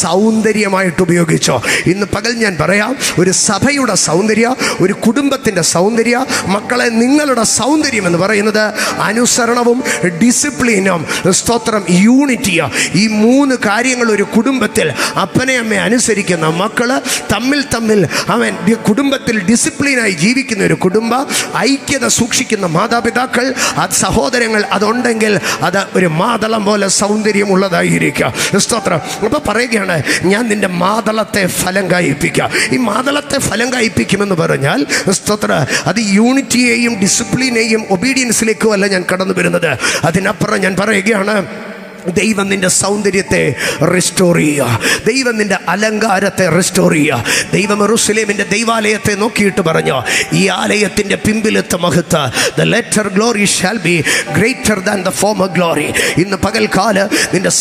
സൗന്ദര്യമായിട്ട് ഉപയോഗിച്ചോ. ഇന്ന് പകൽ ഞാൻ പറയാം, ഒരു സഭയുടെ സൗന്ദര്യം, ഒരു കുടുംബത്തിൻ്റെ സൗന്ദര്യം, മക്കളെ നിങ്ങളുടെ സൗന്ദര്യം എന്ന് പറയുന്നത് അനുസരണവും ഡിസിപ്ലിനും സ്തോത്രം യൂണിറ്റിയോ. ഈ 3 കാര്യങ്ങൾ ഒരു കുടുംബത്തിൽ അപ്പനെ അമ്മയെ അനുസരിക്കുന്ന മക്കള് തമ്മിൽ അവൻ കുടുംബത്തിൽ ഡിസിപ്ലിനായി ജീവിക്കുന്ന ഒരു കുടുംബം, ഐക്യത സൂക്ഷിക്കുന്ന മാതാപിതാക്കൾ, സഹോദരങ്ങൾ, അതുണ്ടെങ്കിൽ അത് ഒരു മാതളം പോലെ സൗന്ദര്യമുള്ളതായിരിക്കുക. സ്തോത്രം. അപ്പോൾ പറയുകയാണ്, ഞാൻ നിന്റെ മാതളത്തെ ഫലം കായ്പിക്കാം. ഈ മാതളത്തെ ഫലം കായ്പിക്കുമെന്ന് പറഞ്ഞാൽ സ്തോത്ര അത് യൂണിറ്റിയെയും ഡിസിപ്ലിനെയും ഒബീഡിയൻസിലേക്കും അല്ല ഞാൻ കടന്നു വരുന്നത്. അതിനപ്പുറം ഞാൻ പറയുകയാണ്, ദൈവം നിന്റെ സൗന്ദര്യത്തെ റിസ്റ്റോർ ചെയ്യുക. ദൈവം നിന്റെ അലങ്കാരത്തെ റിസ്റ്റോർ ചെയ്യുക. ദൈവം യെരൂശലേമിൻ്റെ ദൈവാലയത്തെ നോക്കിയിട്ട് പറഞ്ഞു, ഈ ആലയത്തിൻ്റെ പിമ്പിലത്തെ മഹത്വ, the later glory shall be greater than the former glory. ഇന്ന് പകൽക്കാല നിന്റെ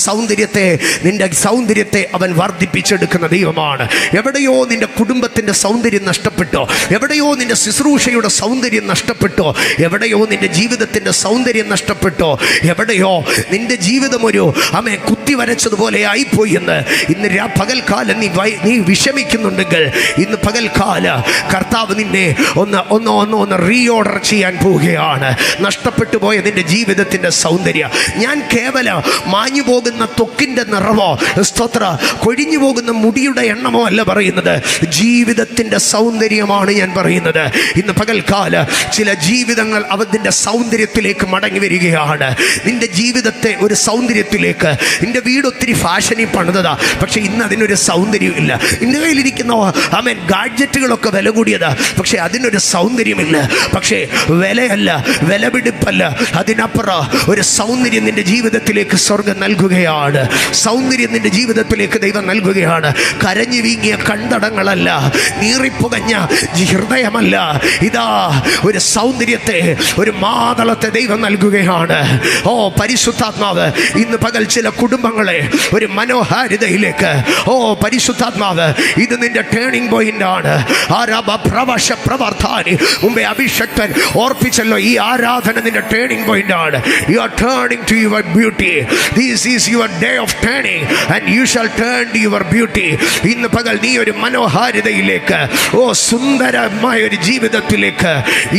സൗന്ദര്യത്തെ അവൻ വർദ്ധിപ്പിച്ചെടുക്കുന്ന ദൈവമാണ്. എവിടെയോ നിന്റെ കുടുംബത്തിൻ്റെ സൗന്ദര്യം നഷ്ടപ്പെട്ടോ, എവിടെയോ നിന്റെ ശുശ്രൂഷയുടെ സൗന്ദര്യം നഷ്ടപ്പെട്ടോ, എവിടെയോ നിന്റെ ജീവിതത്തിൻ്റെ സൗന്ദര്യം നഷ്ടപ്പെട്ടോ, എവിടെയോ നിന്റെ ജീവിതം ഒരു കുത്തി വരച്ചതുപോലെ ആയിപ്പോയി എന്ന് ഇന്ന് പകൽക്കാലം നീ വിഷമിക്കുന്നുണ്ടെങ്കിൽ, ഇന്ന് പകൽക്കാല കർത്താവ് നിന്നെ ഒന്ന് റീഓർഡർ ചെയ്യാൻ പോവുകയാണ്. നഷ്ടപ്പെട്ടു പോയ നിന്റെ ജീവിതത്തിൻ്റെ സൗന്ദര്യം. ഞാൻ കേവലം മാഞ്ഞു പോകുന്ന ത്വക്കിൻ്റെ നിറവോ സ്തോത്ര കൊഴിഞ്ഞു പോകുന്ന മുടിയുടെ എണ്ണമോ അല്ല പറയുന്നത്, ജീവിതത്തിൻ്റെ സൗന്ദര്യമാണ് ഞാൻ പറയുന്നത്. ഇന്ന് പകൽക്കാല ചില ജീവിതങ്ങൾ അവൻ്റെ സൗന്ദര്യത്തിലേക്ക് മടങ്ങി വരികയാണ്. നിന്റെ ജീവിതത്തെ ഒരു സൗന്ദര്യത്തിലേക്ക്, നിന്റെ വീട് ഒത്തിരി ഫാഷനിൽ പണിതതാ, പക്ഷെ ഇന്ന് അതിനൊരു സൗന്ദര്യമില്ല. നിന്റെ കയ്യിലിരിക്കുന്ന ഗാഡ്ജറ്റുകളൊക്കെ വില കൂടിയതാ, പക്ഷെ അതിനൊരു സൗന്ദര്യമില്ല. പക്ഷേ വിലയല്ല, വിലപിടിപ്പല്ല, അതിനപ്പുറം ഒരു സൗന്ദര്യം നിന്റെ ജീവിതത്തിലേക്ക് സ്വർഗം നൽകുകയാണ്. സൗന്ദര്യം നിന്റെ ജീവിതത്തിലേക്ക് ദൈവം നൽകുകയാണ്. കരഞ്ഞു വീങ്ങിയ കണ്ടടങ്ങളല്ല, നീറിപ്പുകഞ്ഞ ഹൃദയമല്ല, ഇതാ ഒരു സൗന്ദര്യത്തെ, ഒരു മാതളത്തെ ദൈവം നൽകുകയാണ്. ഓ പരിശുദ്ധാത്മാവ് ഇന്ന് പകൽ ചില കുടുംബങ്ങളെ ഒരു മനോഹാരിതയിലേക്ക്, ഓ പരിശുദ്ധാത്മാവ് ഇത് നിന്റെ ടേണിംഗ് പോയിന്റ് ആണ്. മുമ്പേ അഭിഷക്തൻ ഓർപ്പിച്ചല്ലോ, ഈ ആരാധന നിന്റെ ടേണിംഗ് പോയിന്റ് ആണ്. You are turning to your beauty. This is your day of turning and you shall turn to your beauty. ഇന്ന് പകൽ നീ ഒരു മനോഹാരിതയിലേക്ക്, ഓ സുന്ദരമായ ഒരു ജീവിതത്തിലേക്ക്,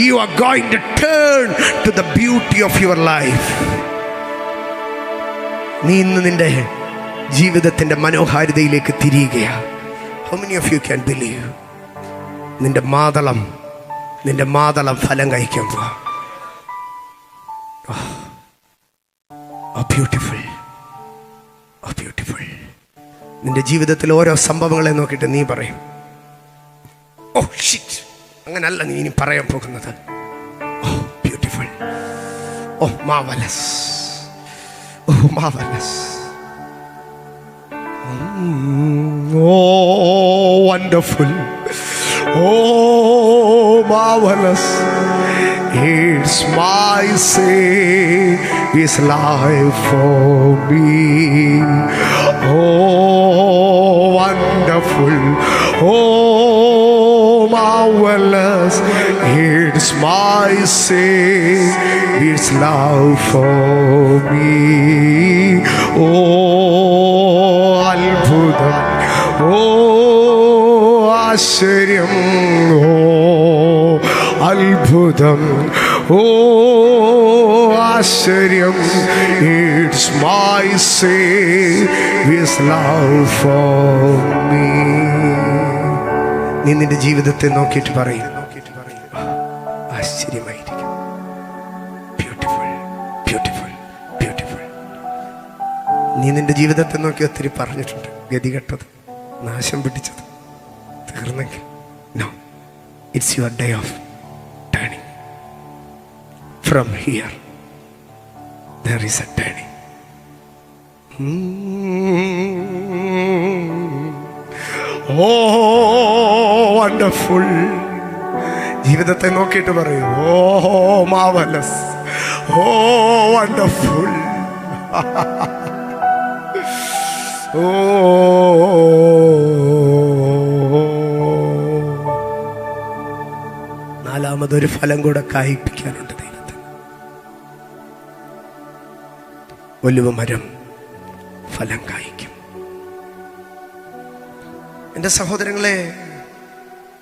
you are going to turn to the beauty of your life. നീ ഇന്ന് നിന്റെ ജീവിതത്തിൻ്റെ മനോഹാരിതയിലേക്ക് തിരിയുകയാണ്. How many of you can believe? നിന്റെ മാതളം ഫലം കഴിക്കാൻ പോവാ. ബ്യൂട്ടിഫുൾ. നിന്റെ ജീവിതത്തിൽ ഓരോ സംഭവങ്ങളെ നോക്കിയിട്ട് നീ പറയും, ഓ ഷിറ്റ്, അങ്ങനല്ല നീ ഇനി പറയാൻ പോകുന്നത്. Oh beautiful, oh marvelous, oh marvelous, oh wonderful, oh marvelous. It's my Savior's life for me. Oh wonderful, oh marvelous. It's my Savior's love for me. Oh അത്ഭുതം, ആശ്ചര്യം, ഓ അത്ഭുതം, ഓ ആശ്ചര്യം. It's my Xavier's love for me. നീ നിന്റെ ജീവിതത്തെ നോക്കിയിട്ട് പറയും, ആശ്ചര്യമായിരിക്കും. Beautiful. നീ നിന്റെ ജീവിതത്തെ നോക്കി ഒത്തിരി പറഞ്ഞിട്ടുണ്ട്, ഗതികെട്ടത്, നാശം പിടിച്ചത്, തീർന്നെങ്കിൽ. No, it's your day of turning. From here there is a turning. Oh wonderful. ജീവിതത്തെ നോക്കിയിട്ട് പറയൂ, ഓ മാർവലസ്, ഓ വണ്ടർഫുൾ, ഓ നാലാമതൊരു ഫലം കൂടെ കായ്പിക്കാനുണ്ട് ദൈവത്തിന്. ഒലിവ് മരം ഫലം കായ്ക്കും. എൻ്റെ സഹോദരങ്ങളെ,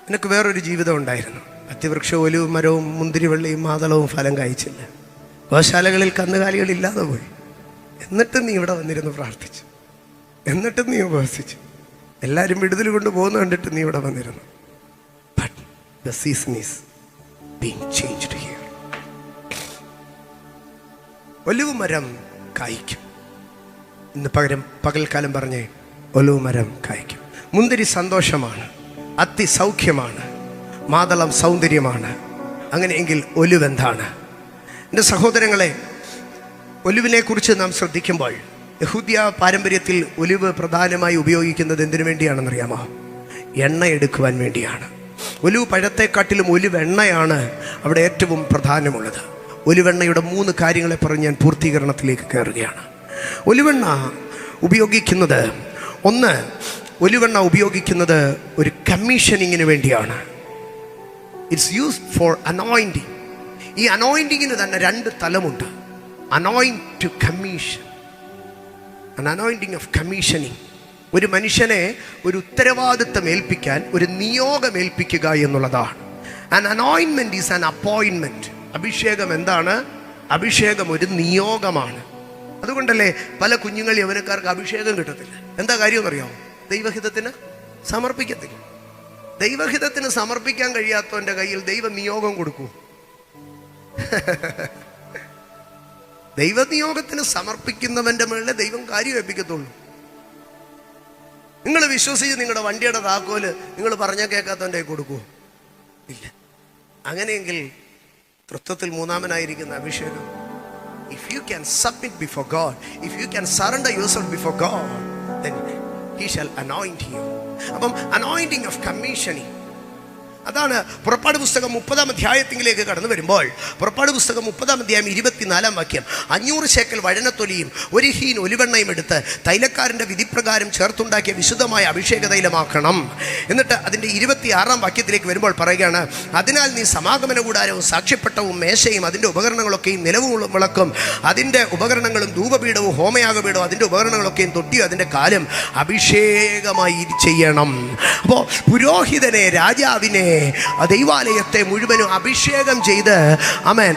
നിനക്ക് വേറൊരു ജീവിതം ഉണ്ടായിരുന്നു. അത്തിവൃക്ഷവും ഒലിവ് മരവും മുന്തിരിവള്ളിയും മാതളവും ഫലം കായ്ച്ചില്ല. ഗോശാലകളിൽ കന്നുകാലികളില്ലാതെ പോയി. എന്നിട്ടും നീ ഇവിടെ വന്നിരുന്ന് പ്രാർത്ഥിച്ചു, എന്നിട്ടും നീ ഉപവസിച്ചു. എല്ലാവരും വിടുതൽ കൊണ്ട് പോകുന്ന കണ്ടിട്ട് നീ ഇവിടെ വന്നിരുന്നു. But the season is being changed here. Olive മരം കായ്ക്കും. ഇന്ന് പകൽക്കാലം പറഞ്ഞേ, ഒലിവ് മരം കായ്ക്കും. മുന്തിരി സന്തോഷമാണ്, അത്തി സൗഖ്യമാണ്, മാതളം സൗന്ദര്യമാണ്. അങ്ങനെയെങ്കിൽ ഒലിവ് എന്താണ്? എൻ്റെ സഹോദരങ്ങളെ, ഒലിവിനെ കുറിച്ച് നാം ശ്രദ്ധിക്കുമ്പോൾ യഹൂദ്യ പാരമ്പര്യത്തിൽ ഒലിവ് പ്രധാനമായി ഉപയോഗിക്കുന്നത് എന്തിനു വേണ്ടിയാണെന്നറിയാമോ? എണ്ണ എടുക്കുവാൻ വേണ്ടിയാണ്. ഒലിവ് പഴത്തെക്കാട്ടിലും ഒലിവെണ്ണയാണ് അവിടെ ഏറ്റവും പ്രധാനമുള്ളത്. ഒലിവെണ്ണയുടെ 3 കാര്യങ്ങളെ പറഞ്ഞ് ഞാൻ പൂർത്തീകരണത്തിലേക്ക് കയറുകയാണ്. ഒലിവെണ്ണ ഉപയോഗിക്കുന്നത്, ഒന്ന്, ഒലിവെണ്ണ ഉപയോഗിക്കുന്നത് ഒരു കമ്മീഷനിങ്ങിന് വേണ്ടിയാണ്. It's used for anointing. ഈ അനോയിൻറ്റിങ്ങിന് തന്നെ 2 തലമുണ്ട്. Anoint to commission, an anointing of commissioning. ഒരു മനുഷ്യനെ ഒരു ഉത്തരവാദിത്തം ഏൽപ്പിക്കാൻ ഒരു നിയോഗം ഏൽപ്പിക്കുക എന്നുള്ളതാണ്. an anointment is an appointment. അഭിഷേകം എന്താണ്? അഭിഷേകം ഒരു നിയോഗമാണ്. അതുകൊണ്ടല്ലേ പല കുഞ്ഞുങ്ങൾ യൗവനക്കാർക്ക് അഭിഷേകം കിട്ടത്തില്ല. എന്താ കാര്യം എന്നറിയാമോ? ദൈവഹിതത്തിന് സമർപ്പിക്കത്തില്ല. ദൈവഹിതത്തിന് സമർപ്പിക്കാൻ കഴിയാത്തവൻ്റെ കയ്യിൽ ദൈവ നിയോഗം കൊടുക്കൂ? ദൈവനിയോഗത്തിന് സമർപ്പിക്കുന്നവൻ്റെ മുകളിൽ ദൈവം കാര്യം ഏൽപ്പിക്കത്തുള്ളൂ. നിങ്ങൾ വിശ്വസിച്ച് നിങ്ങളുടെ വണ്ടിയുടെ താക്കോല് നിങ്ങൾ പറഞ്ഞാൽ കേൾക്കാത്തവൻ്റെ കൊടുക്കൂ? ഇല്ല. അങ്ങനെയെങ്കിൽ തൃത്വത്തിൽ മൂന്നാമനായിരിക്കുന്ന അഭിഷേകം, if you can submit before God, if you can surrender yourself before God, then he shall anoint you. അപ്പം anointing of commissioning, അതാണ് പുറപ്പാട് പുസ്തകം 30-ാം അധ്യായത്തിലേക്ക് കടന്നു വരുമ്പോൾ, പുറപ്പാട് പുസ്തകം 30-ാം അധ്യായം 24-ാം വാക്യം, 500 ശേക്കൽ വഴനത്തൊലിയും 1 ഹീൻ ഒലിവെണ്ണയും എടുത്ത് തൈലക്കാരൻ്റെ വിധിപ്രകാരം ചേർത്തുണ്ടാക്കിയ വിശുദ്ധമായ അഭിഷേക തൈലമാക്കണം. എന്നിട്ട് അതിൻ്റെ 26-ാം വാക്യത്തിലേക്ക് വരുമ്പോൾ പറയുകയാണ്, അതിനാൽ നീ സമാഗമന കൂടാരവും സാക്ഷ്യപ്പെട്ടവും മേശയും അതിൻ്റെ ഉപകരണങ്ങളൊക്കെയും നിലവും വിളക്കും അതിൻ്റെ ഉപകരണങ്ങളും ധൂപപീഠവും ഹോമയാഗപീഠവും അതിൻ്റെ ഉപകരണങ്ങളൊക്കെയും തൊട്ടിയും അതിൻ്റെ കാലും അഭിഷേകമായി ചെയ്യണം. അപ്പോൾ പുരോഹിതനെ, രാജാവിനെ ആ ദൈവാലയത്തെ മുഴുവനും അഭിഷേകം ചെയ്ത് ആമേൻ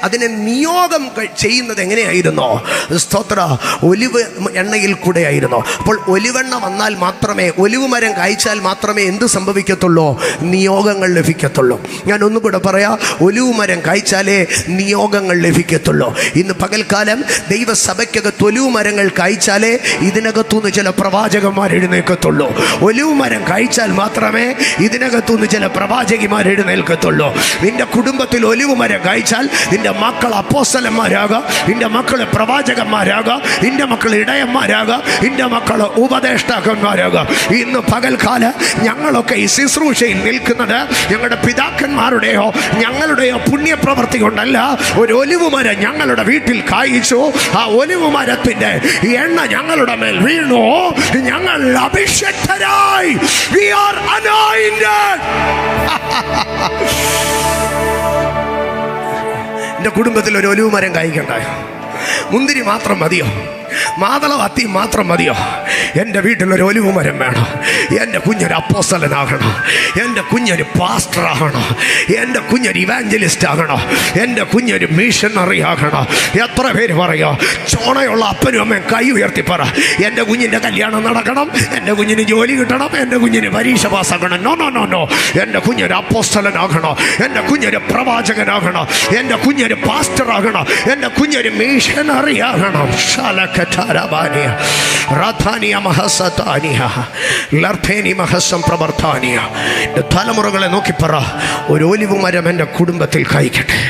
അതിനെ നിയോഗം ചെയ്യുന്നത് എങ്ങനെയായിരുന്നു? സ്തോത്ര, ഒലിവ് എണ്ണയിൽ കൂടെയായിരുന്നു. അപ്പോൾ ഒലിവെണ്ണ വന്നാൽ മാത്രമേ, ഒലിവ് മരം കായ്ച്ചാൽ മാത്രമേ എന്ത് സംഭവിക്കത്തുള്ളൂ? നിയോഗങ്ങൾ ലഭിക്കത്തുള്ളൂ. ഞാൻ ഒന്നുകൂടെ പറയാം, ഒലിവ് മരം കായ്ച്ചാലേ നിയോഗങ്ങൾ ലഭിക്കത്തുള്ളൂ. ഇന്ന് പകൽക്കാലം ദൈവസഭയ്ക്കകത്ത് ഒലിവ് മരങ്ങൾ കായ്ച്ചാലേ ഇതിനകത്തുനിന്ന് ചില പ്രവാചകന്മാർ എഴുന്നേൽക്കത്തുള്ളൂ. ഒലിവ് മരം കായ്ച്ചാൽ മാത്രമേ ഇതിനകത്തുനിന്ന് ചില പ്രവാചകിമാർ എഴുന്നേൽക്കത്തുള്ളൂ. നിന്റെ കുടുംബത്തിൽ ഒലിവ് മരം കായ്ച്ചാൽ നിന്റെ മക്കൾ അപ്പോസ്തലന്മാരാകാം, നിന്റെ മക്കൾ പ്രവാചകന്മാരാകാം, നിന്റെ മക്കൾ ഇടയന്മാരാകാം, നിന്റെ മക്കൾ ഉപദേഷ്ടാക്കന്മാരാകാം. ഇന്ന് പകൽക്കാലം ഞങ്ങളൊക്കെ ഈ ശുശ്രൂഷയിൽ നിൽക്കുന്നത് ഞങ്ങളുടെ പിതാക്കന്മാരുടെയോ ഞങ്ങളുടെയോ പുണ്യപ്രവൃത്തി കൊണ്ടല്ല. ഒരു ഒലിവ് മരം ഞങ്ങളുടെ വീട്ടിൽ കായ്ച്ചു, ആ ഒലിവ് മരത്തിന്റെ എണ്ണ ഞങ്ങളുടെ മേൽ വീണു, ഞങ്ങൾ അഭിഷക്തരായി. We are anointed. എൻ്റെ കുടുംബത്തിൽ ഒരു ഒലിവ് മരം കായ്ക്കണ്ടായോ? മുന്തിരി മാത്രം മതിയോ? മാതളവത്തി മാത്രം മതിയോ? എൻ്റെ വീട്ടിലൊരു ഒലിവ് മരം വേണം. എൻ്റെ കുഞ്ഞൊരു അപ്പോസ്തലനാകണം, എൻ്റെ കുഞ്ഞൊരു പാസ്റ്ററാകണം, എൻ്റെ കുഞ്ഞൊരു ഇവാഞ്ചലിസ്റ്റ് ആകണം, എൻ്റെ കുഞ്ഞൊരു മിഷണറി ആകണം. എത്ര പേര് പറയോ? ചോണയുള്ള അപ്പനും അമ്മയും കൈ ഉയർത്തി പറ, എൻ്റെ കുഞ്ഞിൻ്റെ കല്യാണം നടക്കണം, എൻ്റെ കുഞ്ഞിന് ജോലി കിട്ടണം, എൻ്റെ കുഞ്ഞിന് പരീക്ഷ പാസ്സാക്കണം. No no no no. എൻ്റെ കുഞ്ഞൊരു അപ്പോസ്തലനാകണം, എൻ്റെ കുഞ്ഞൊരു പ്രവാചകനാകണം, എൻ്റെ കുഞ്ഞൊരു പാസ്റ്ററാകണം, എൻ്റെ കുഞ്ഞൊരു മിഷണറി ആകണം. തലമുറകളെ നോക്കി പറ, ഒരു ഒലിവ് മരം എൻ്റെ കുടുംബത്തിൽ കായ്ക്കട്ടെ.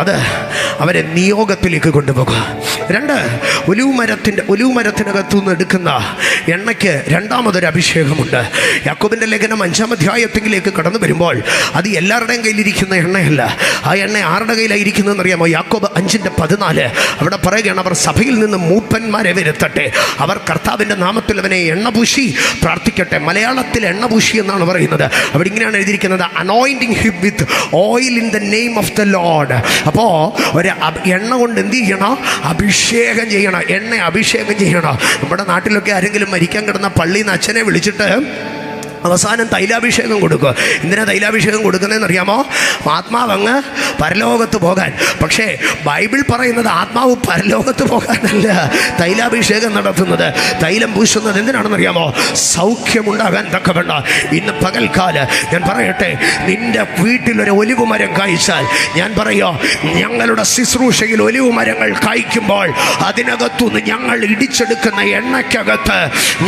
അത് അവരെ നിയോഗത്തിലേക്ക് കൊണ്ടുപോകുക. 2, ഒലിവ് മരത്തിനകത്തു നിന്ന് എടുക്കുന്ന എണ്ണയ്ക്ക് രണ്ടാമതൊരു അഭിഷേകമുണ്ട്. യാക്കോബിൻ്റെ ലേഖനം 5-ാം അധ്യായത്തിലേക്ക് കടന്നു വരുമ്പോൾ അത് എല്ലാവരുടെയും കയ്യിലിരിക്കുന്ന എണ്ണയല്ല. ആ എണ്ണ ആരുടെ കയ്യിലായിരിക്കുന്നതെന്ന് അറിയാമോ? യാക്കോബ് 5:14 അവിടെ പറയുകയാണ്, അവർ സഭയിൽ നിന്ന് മൂപ്പന്മാരെ വരുത്തട്ടെ, അവർ കർത്താവിൻ്റെ നാമത്തിൽ അവനെ എണ്ണപൂശി പ്രാർത്ഥിക്കട്ടെ. മലയാളത്തിൽ എണ്ണപൂശി എന്നാണ് പറയുന്നത്. അവിടെ ഇങ്ങനെയാണ് എഴുതിയിരിക്കുന്നത്, anointing him with oil in the name of the Lord. അപ്പോൾ ഒരു എണ്ണ കൊണ്ട് എന്ത് ചെയ്യണം? അഭിഷേകം ചെയ്യണം. എണ്ണ അഭിഷേകം ചെയ്യണം. നമ്മുടെ നാട്ടിലൊക്കെ ആരെങ്കിലും മരിക്കാൻ കിടന്ന പള്ളിയിൽ നിന്ന് അച്ഛനെ വിളിച്ചിട്ട് അവസാനം തൈലാഭിഷേകം കൊടുക്കുക. എന്തിനാ തൈലാഭിഷേകം കൊടുക്കുന്നതെന്ന് അറിയാമോ? ആത്മാവ് അങ്ങ് പരലോകത്ത് പോകാൻ. പക്ഷേ ബൈബിൾ പറയുന്നത് ആത്മാവ് പരലോകത്ത് പോകാനല്ല തൈലാഭിഷേകം നടത്തുന്നത്. തൈലം പൂശുന്നത് എന്തിനാണെന്ന് അറിയാമോ? സൗഖ്യമുണ്ടാകാൻ തക്കവണ്ണ. ഇന്ന് പകൽക്കാലം ഞാൻ പറയട്ടെ, നിന്റെ വീട്ടിലൊരു ഒലിവ് മരം കായ്ച്ചാൽ, ഞാൻ പറയോ, ഞങ്ങളുടെ ശുശ്രൂഷയിൽ ഒലിവ് മരങ്ങൾ കായ്ക്കുമ്പോൾ അതിനകത്തുനിന്ന് ഞങ്ങൾ ഇടിച്ചെടുക്കുന്ന എണ്ണയ്ക്കകത്ത്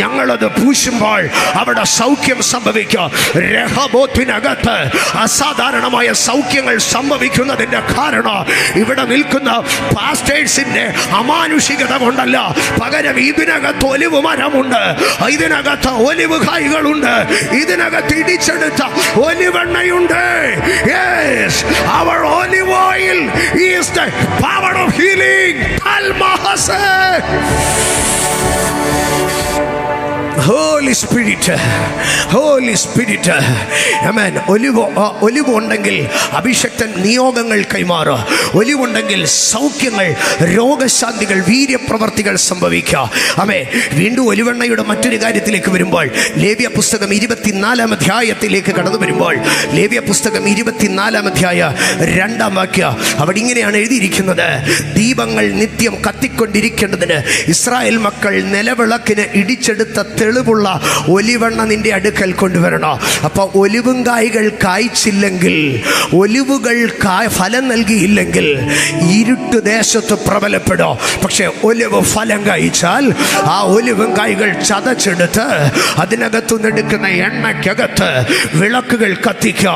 ഞങ്ങളത് പൂശുമ്പോൾ അവിടെ സൗഖ്യം സംഭവിക്കുക. രഹബോത്തിനകത്ത് അസാധാരണമായ സൗഖ്യങ്ങൾ സംഭവിക്കുന്നതിന്റെ കാരണം ഇവിടെ നിൽക്കുന്ന പാസ്റ്റേഴ്സിന്റെ അമാനുഷികത കൊണ്ടല്ല, പകരം ഇതിനകത്ത് ഒലിവ് മരമുണ്ട്, ഇതിനകത്ത് ഒലിവ് കായ്കളുണ്ട്, ഇതിനകത്ത് ഇടിച്ചെടുത്ത ഒലിവെണ്ണയുണ്ട്. Yes, our olive oil is the power of healing. Holy Spirit, Holy Spirit, Amen. Olive ഉണ്ടെങ്കിൽ അഭിഷക്തൻ നിയോഗങ്ങൾ കൈമാറുക. ഒലിവുണ്ടെങ്കിൽ സൗഖ്യങ്ങൾ, രോഗശാന്തികൾ, വീര്യപ്രവർത്തികൾ സംഭവിക്കുക. ആമേ. വീണ്ടും ഒലിവെണ്ണയുടെ മറ്റൊരു കാര്യത്തിലേക്ക് വരുമ്പോൾ, ലേവ്യ പുസ്തകം 24-ാം അധ്യായത്തിലേക്ക് കടന്നു വരുമ്പോൾ, ലേവ്യ പുസ്തകം 24-ാം അധ്യായം 2-ാം വാക്യം അവിടെ ഇങ്ങനെയാണ് എഴുതിയിരിക്കുന്നത്, ദീപങ്ങൾ നിത്യം കത്തിക്കൊണ്ടിരിക്കേണ്ടതിന് ഇസ്രായേൽ മക്കൾ നിലവിളക്കിന് ഇടിച്ചെടുത്ത തെളിവുള്ള ഒലിവെണ്ണ നിന്റെ അടുക്കൽ കൊണ്ടുവരണം. അപ്പോൾ ഒലിവും കായ്കൾ കായ്ച്ചില്ലെങ്കിൽ, ഒലിവുകൾ ഫലം നൽകിയില്ലെങ്കിൽ ഇരുട്ട് ദേശത്ത് പ്രബലപ്പെടും. പക്ഷെ ഒലിവ് ഫലം കായ്ച്ചാൽ ആ ഒലിവും കായ്കൾ ചതച്ചെടുത്ത് അതിനകത്തുനിന്ന് എടുക്കുന്ന എണ്ണയ്ക്കകത്ത് വിളക്കുകൾ കത്തിക്കുക.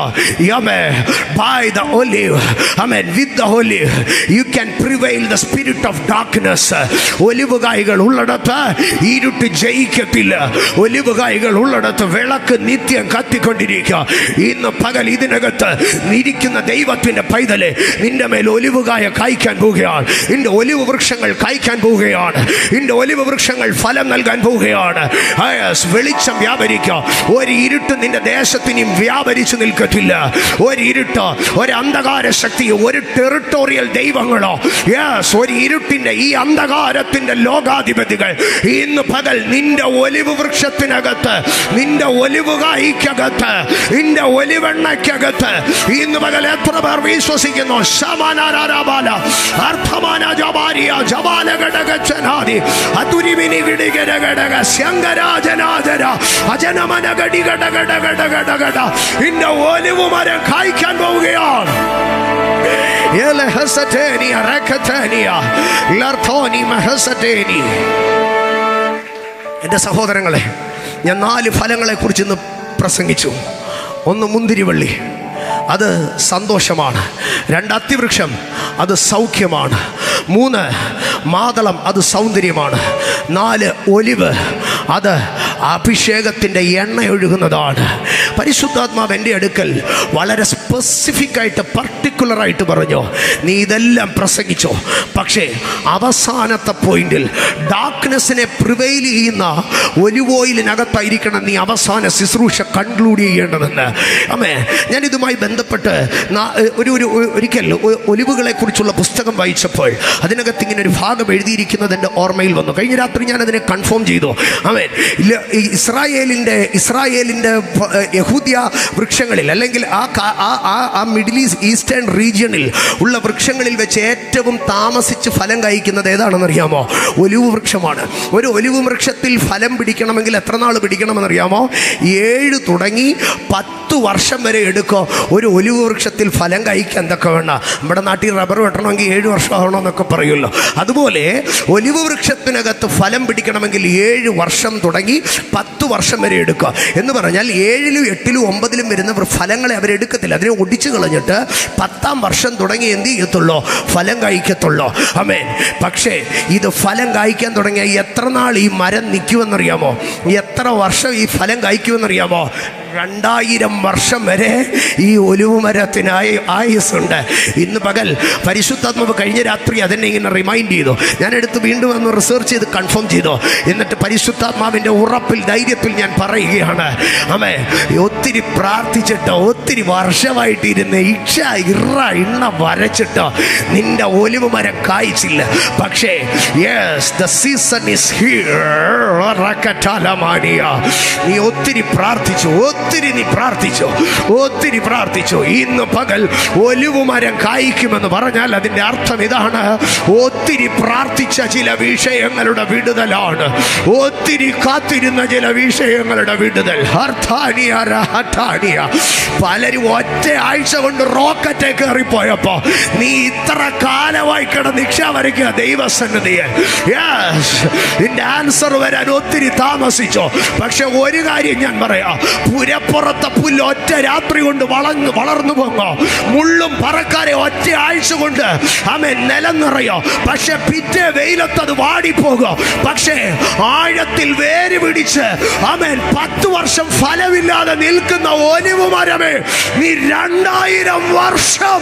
By the olive, amen, with the olive you can prevail the spirit of darkness. Olive കായ്കൾ ഉള്ളിടത്ത് ഇരുട്ട് ജയിക്കത്തില്ല. ഒലിവ് കായ്കൾ ഉള്ളിടത്ത് വിളക്ക് നിത്യം കത്തിക്കൊണ്ടിരിക്കുക. ഇന്ന് പകൽ ഇതിനകത്ത് ഇരിക്കുന്ന ദൈവത്തിന്റെ പൈതലെ, നിന്റെ മേൽ ഒലിവ് കായ കായ്ക്കാൻ പോവുകയാണ്. നിന്റെ ഒലിവ് വൃക്ഷങ്ങൾ കായ്ക്കാൻ പോവുകയാണ്. നിന്റെ ഒലിവ് വൃക്ഷങ്ങൾ ഫലം നൽകാൻ പോവുകയാണ്. വെളിച്ചം വ്യാപരിക്കുക. ഒരു ഇരുട്ട് നിന്റെ ദേശത്തിനും വ്യാപരിച്ചു നിൽക്കത്തില്ല. ഒരു ഇരുട്ട്, ഒരു അന്ധകാര ശക്തി, ഒരു ടെറിട്ടോറിയൽ ദൈവങ്ങളോ, ഒരു ഇരുട്ടിന്റെ ഈ അന്ധകാരത്തിന്റെ ലോകാധിപതികൾ ഇന്ന് പകൽ നിന്റെ ഒലിവ് വൃക്ഷത്തെ മരത്തിനകത്ത്, നിന്റെ ഒലിവുകായ്ക്കകത്ത്, നിന്റെ ഒലിവെണ്ണയ്ക്കകത്ത് ഇന്ന് പകൽ എത്ര പേർ വിശ്വസിക്കുന്നു? നിന്റെ ഒലിവുമരം കായ്ക്കാൻ പോവുകയാണ്. എൻ്റെ സഹോദരങ്ങളെ, ഞാൻ 4 ഫലങ്ങളെ കുറിച്ച് ഇന്ന് പ്രസംഗിച്ചു. 1 മുന്തിരിവള്ളി, അത് സന്തോഷമാണ്. 2 അത്തിവൃക്ഷം, അത് സൗഖ്യമാണ്. 3 മാതളം, അത് സൗന്ദര്യമാണ്. 4 ഒലിവ്, അത് അഭിഷേകത്തിൻ്റെ എണ്ണ ഒഴുകുന്നതാണ്. പരിശുദ്ധാത്മാവ് എൻ്റെ അടുക്കൽ വളരെ സ്പെസിഫിക്കായിട്ട് പർട്ടിക്കുലറായിട്ട് പറഞ്ഞു, നീ ഇതെല്ലാം പ്രസംഗിച്ചോ, പക്ഷേ അവസാനത്തെ പോയിന്റിൽ ഡാർക്ക്നെസ്സിനെ പ്രിവെയിൽ ചെയ്യുന്ന ഒലിവ് ഓയിലിനകത്തായിരിക്കണം നീ അവസാന ശുശ്രൂഷ കൺക്ലൂഡ് ചെയ്യേണ്ടതെന്ന്. അമ്മേ, ഞാൻ ഇതുമായി ബന്ധപ്പെട്ട് ഒരിക്കൽ ഒലിവുകളെ കുറിച്ചുള്ള പുസ്തകം വായിച്ചപ്പോൾ അതിനകത്ത് ഇങ്ങനെ ഒരു ഭാഗം എഴുതിയിരിക്കുന്നത് എൻ്റെ ഓർമ്മയിൽ വന്നു. കഴിഞ്ഞ രാത്രി ഞാൻ അതിനെ കൺഫേം ചെയ്തു. ആമേൻ. ഇസ്രായേലിൻ്റെ യഹൂദ്യ വൃക്ഷങ്ങളിൽ, അല്ലെങ്കിൽ ആ മിഡിൽ ഈസ്റ്റേൺ റീജിയണിൽ ഉള്ള വൃക്ഷങ്ങളിൽ വെച്ച് ഏറ്റവും താമസിച്ച് ഫലം കായ്ക്കുന്നത് ഏതാണെന്നറിയാമോ? ഒലിവ് വൃക്ഷമാണ്. ഒരു ഒലിവ് വൃക്ഷത്തിൽ ഫലം പിടിക്കണമെങ്കിൽ എത്ര നാൾ പിടിക്കണമെന്നറിയാമോ? 7 തുടങ്ങി 10 വർഷം വരെ എടുക്കോ ഒരു ഒലിവ് വൃക്ഷത്തിൽ ഫലം കായ്ക്കാൻ. എന്തൊക്കെ വേണ്ട, നമ്മുടെ നാട്ടിൽ റബ്ബർ വെട്ടണമെങ്കിൽ 7 വർഷം ആകണമെന്നൊക്കെ പറയുമല്ലോ. അതുപോലെ ഒലിവ് വൃക്ഷത്തിനകത്ത് ഫലം പിടിക്കണമെങ്കിൽ 7 വർഷം തുടങ്ങി 10 വർഷം വരെ എടുക്കുക. എന്ന് പറഞ്ഞാൽ 7ലും 8ലും 9ലും വരുന്ന ഫലങ്ങളെ അവരെടുക്കത്തില്ല, അതിനെ ഒടിച്ചു കളഞ്ഞിട്ട് 10ാം വർഷം തുടങ്ങി എന്ത് ചെയ്യത്തുള്ളൂ? ഫലം കായ്ക്കത്തുള്ളൂ. ആമേൻ. പക്ഷേ ഇത് ഫലം കായ്ക്കാൻ തുടങ്ങിയ എത്ര നാൾ ഈ മരം നിൽക്കുമെന്നറിയാമോ? എത്ര വർഷം ഈ ഫലം കായ്ക്കുമെന്നറിയാമോ? 2000 വർഷം വരെ ഈ ഒലിവ് മരത്തിനായി ആയുസ്സുണ്ട്. ഇന്ന് പകൽ പരിശുദ്ധാത്മാവ് കഴിഞ്ഞ രാത്രി അതെന്നെ ഇങ്ങനെ റിമൈൻഡ് ചെയ്തു. ഞാനെടുത്ത് വീണ്ടും ഒന്ന് റിസർച്ച് ചെയ്ത് കൺഫേം ചെയ്തു. എന്നിട്ട് പരിശുദ്ധാത്മാവിൻ്റെ ഉറപ്പിൽ, ധൈര്യത്തിൽ ഞാൻ പറയുകയാണ്, അമ്മേ, ഒത്തിരി പ്രാർത്ഥിച്ചിട്ടോ, ഒത്തിരി വർഷമായിട്ടിരുന്ന് ഇണ്ണ വരച്ചിട്ടോ നിന്റെ ഒലിവ് മരം കായ്ച്ചില്ല. പക്ഷേ yes, the season is here. നീ ഒത്തിരി പ്രാർത്ഥിച്ചു, ഒത്തിരി പ്രാർത്ഥിച്ചു. ഇന്ന് പകൽ ഒലിവ് മരം കായ്ക്കുമെന്ന് പറഞ്ഞാൽ അതിൻ്റെ അർത്ഥം ഇതാണ്: ഒത്തിരി പ്രാർത്ഥിച്ച ചില വിഷയങ്ങളുടെ വിടുതലാണ്, ഒത്തിരി കാത്തിരുന്ന ചില വിഷയങ്ങളുടെ വിടുതൽ. പലരും ഒറ്റ ആഴ്ച കൊണ്ട് റോക്കറ്റ് കയറിപ്പോയപ്പോ നീ ഇത്ര കാലമായി കിടന്ന് ഇക്ഷ വരയ്ക്കുക ദൈവസന്നിധിയിൽ. നിന്റെ ആൻസർ വരാൻ ഒത്തിരി താമസിച്ചോ. പക്ഷെ ഒരു കാര്യം ഞാൻ പറയാം, പുരപ്പുറത്തെ പുല്ല് ഒറ്റ രാത്രി കൊണ്ട് വളർന്നു പോങ്ങോ. മുള്ളും പറക്കാരെ ഒറ്റ ആഴ്ച കൊണ്ട് ആമേൻ നിലം നിറയോ. പക്ഷെ പിറ്റേ വെയിലത്തത് വാടിപ്പോകോ. പക്ഷേ ആഴത്തിൽ വേര് പിടിച്ച് ആമേൻ 10 വർഷം ഫലമില്ലാതെ നിൽക്കുന്ന ഒലിവ് മരമേ, നീ 2000 വർഷം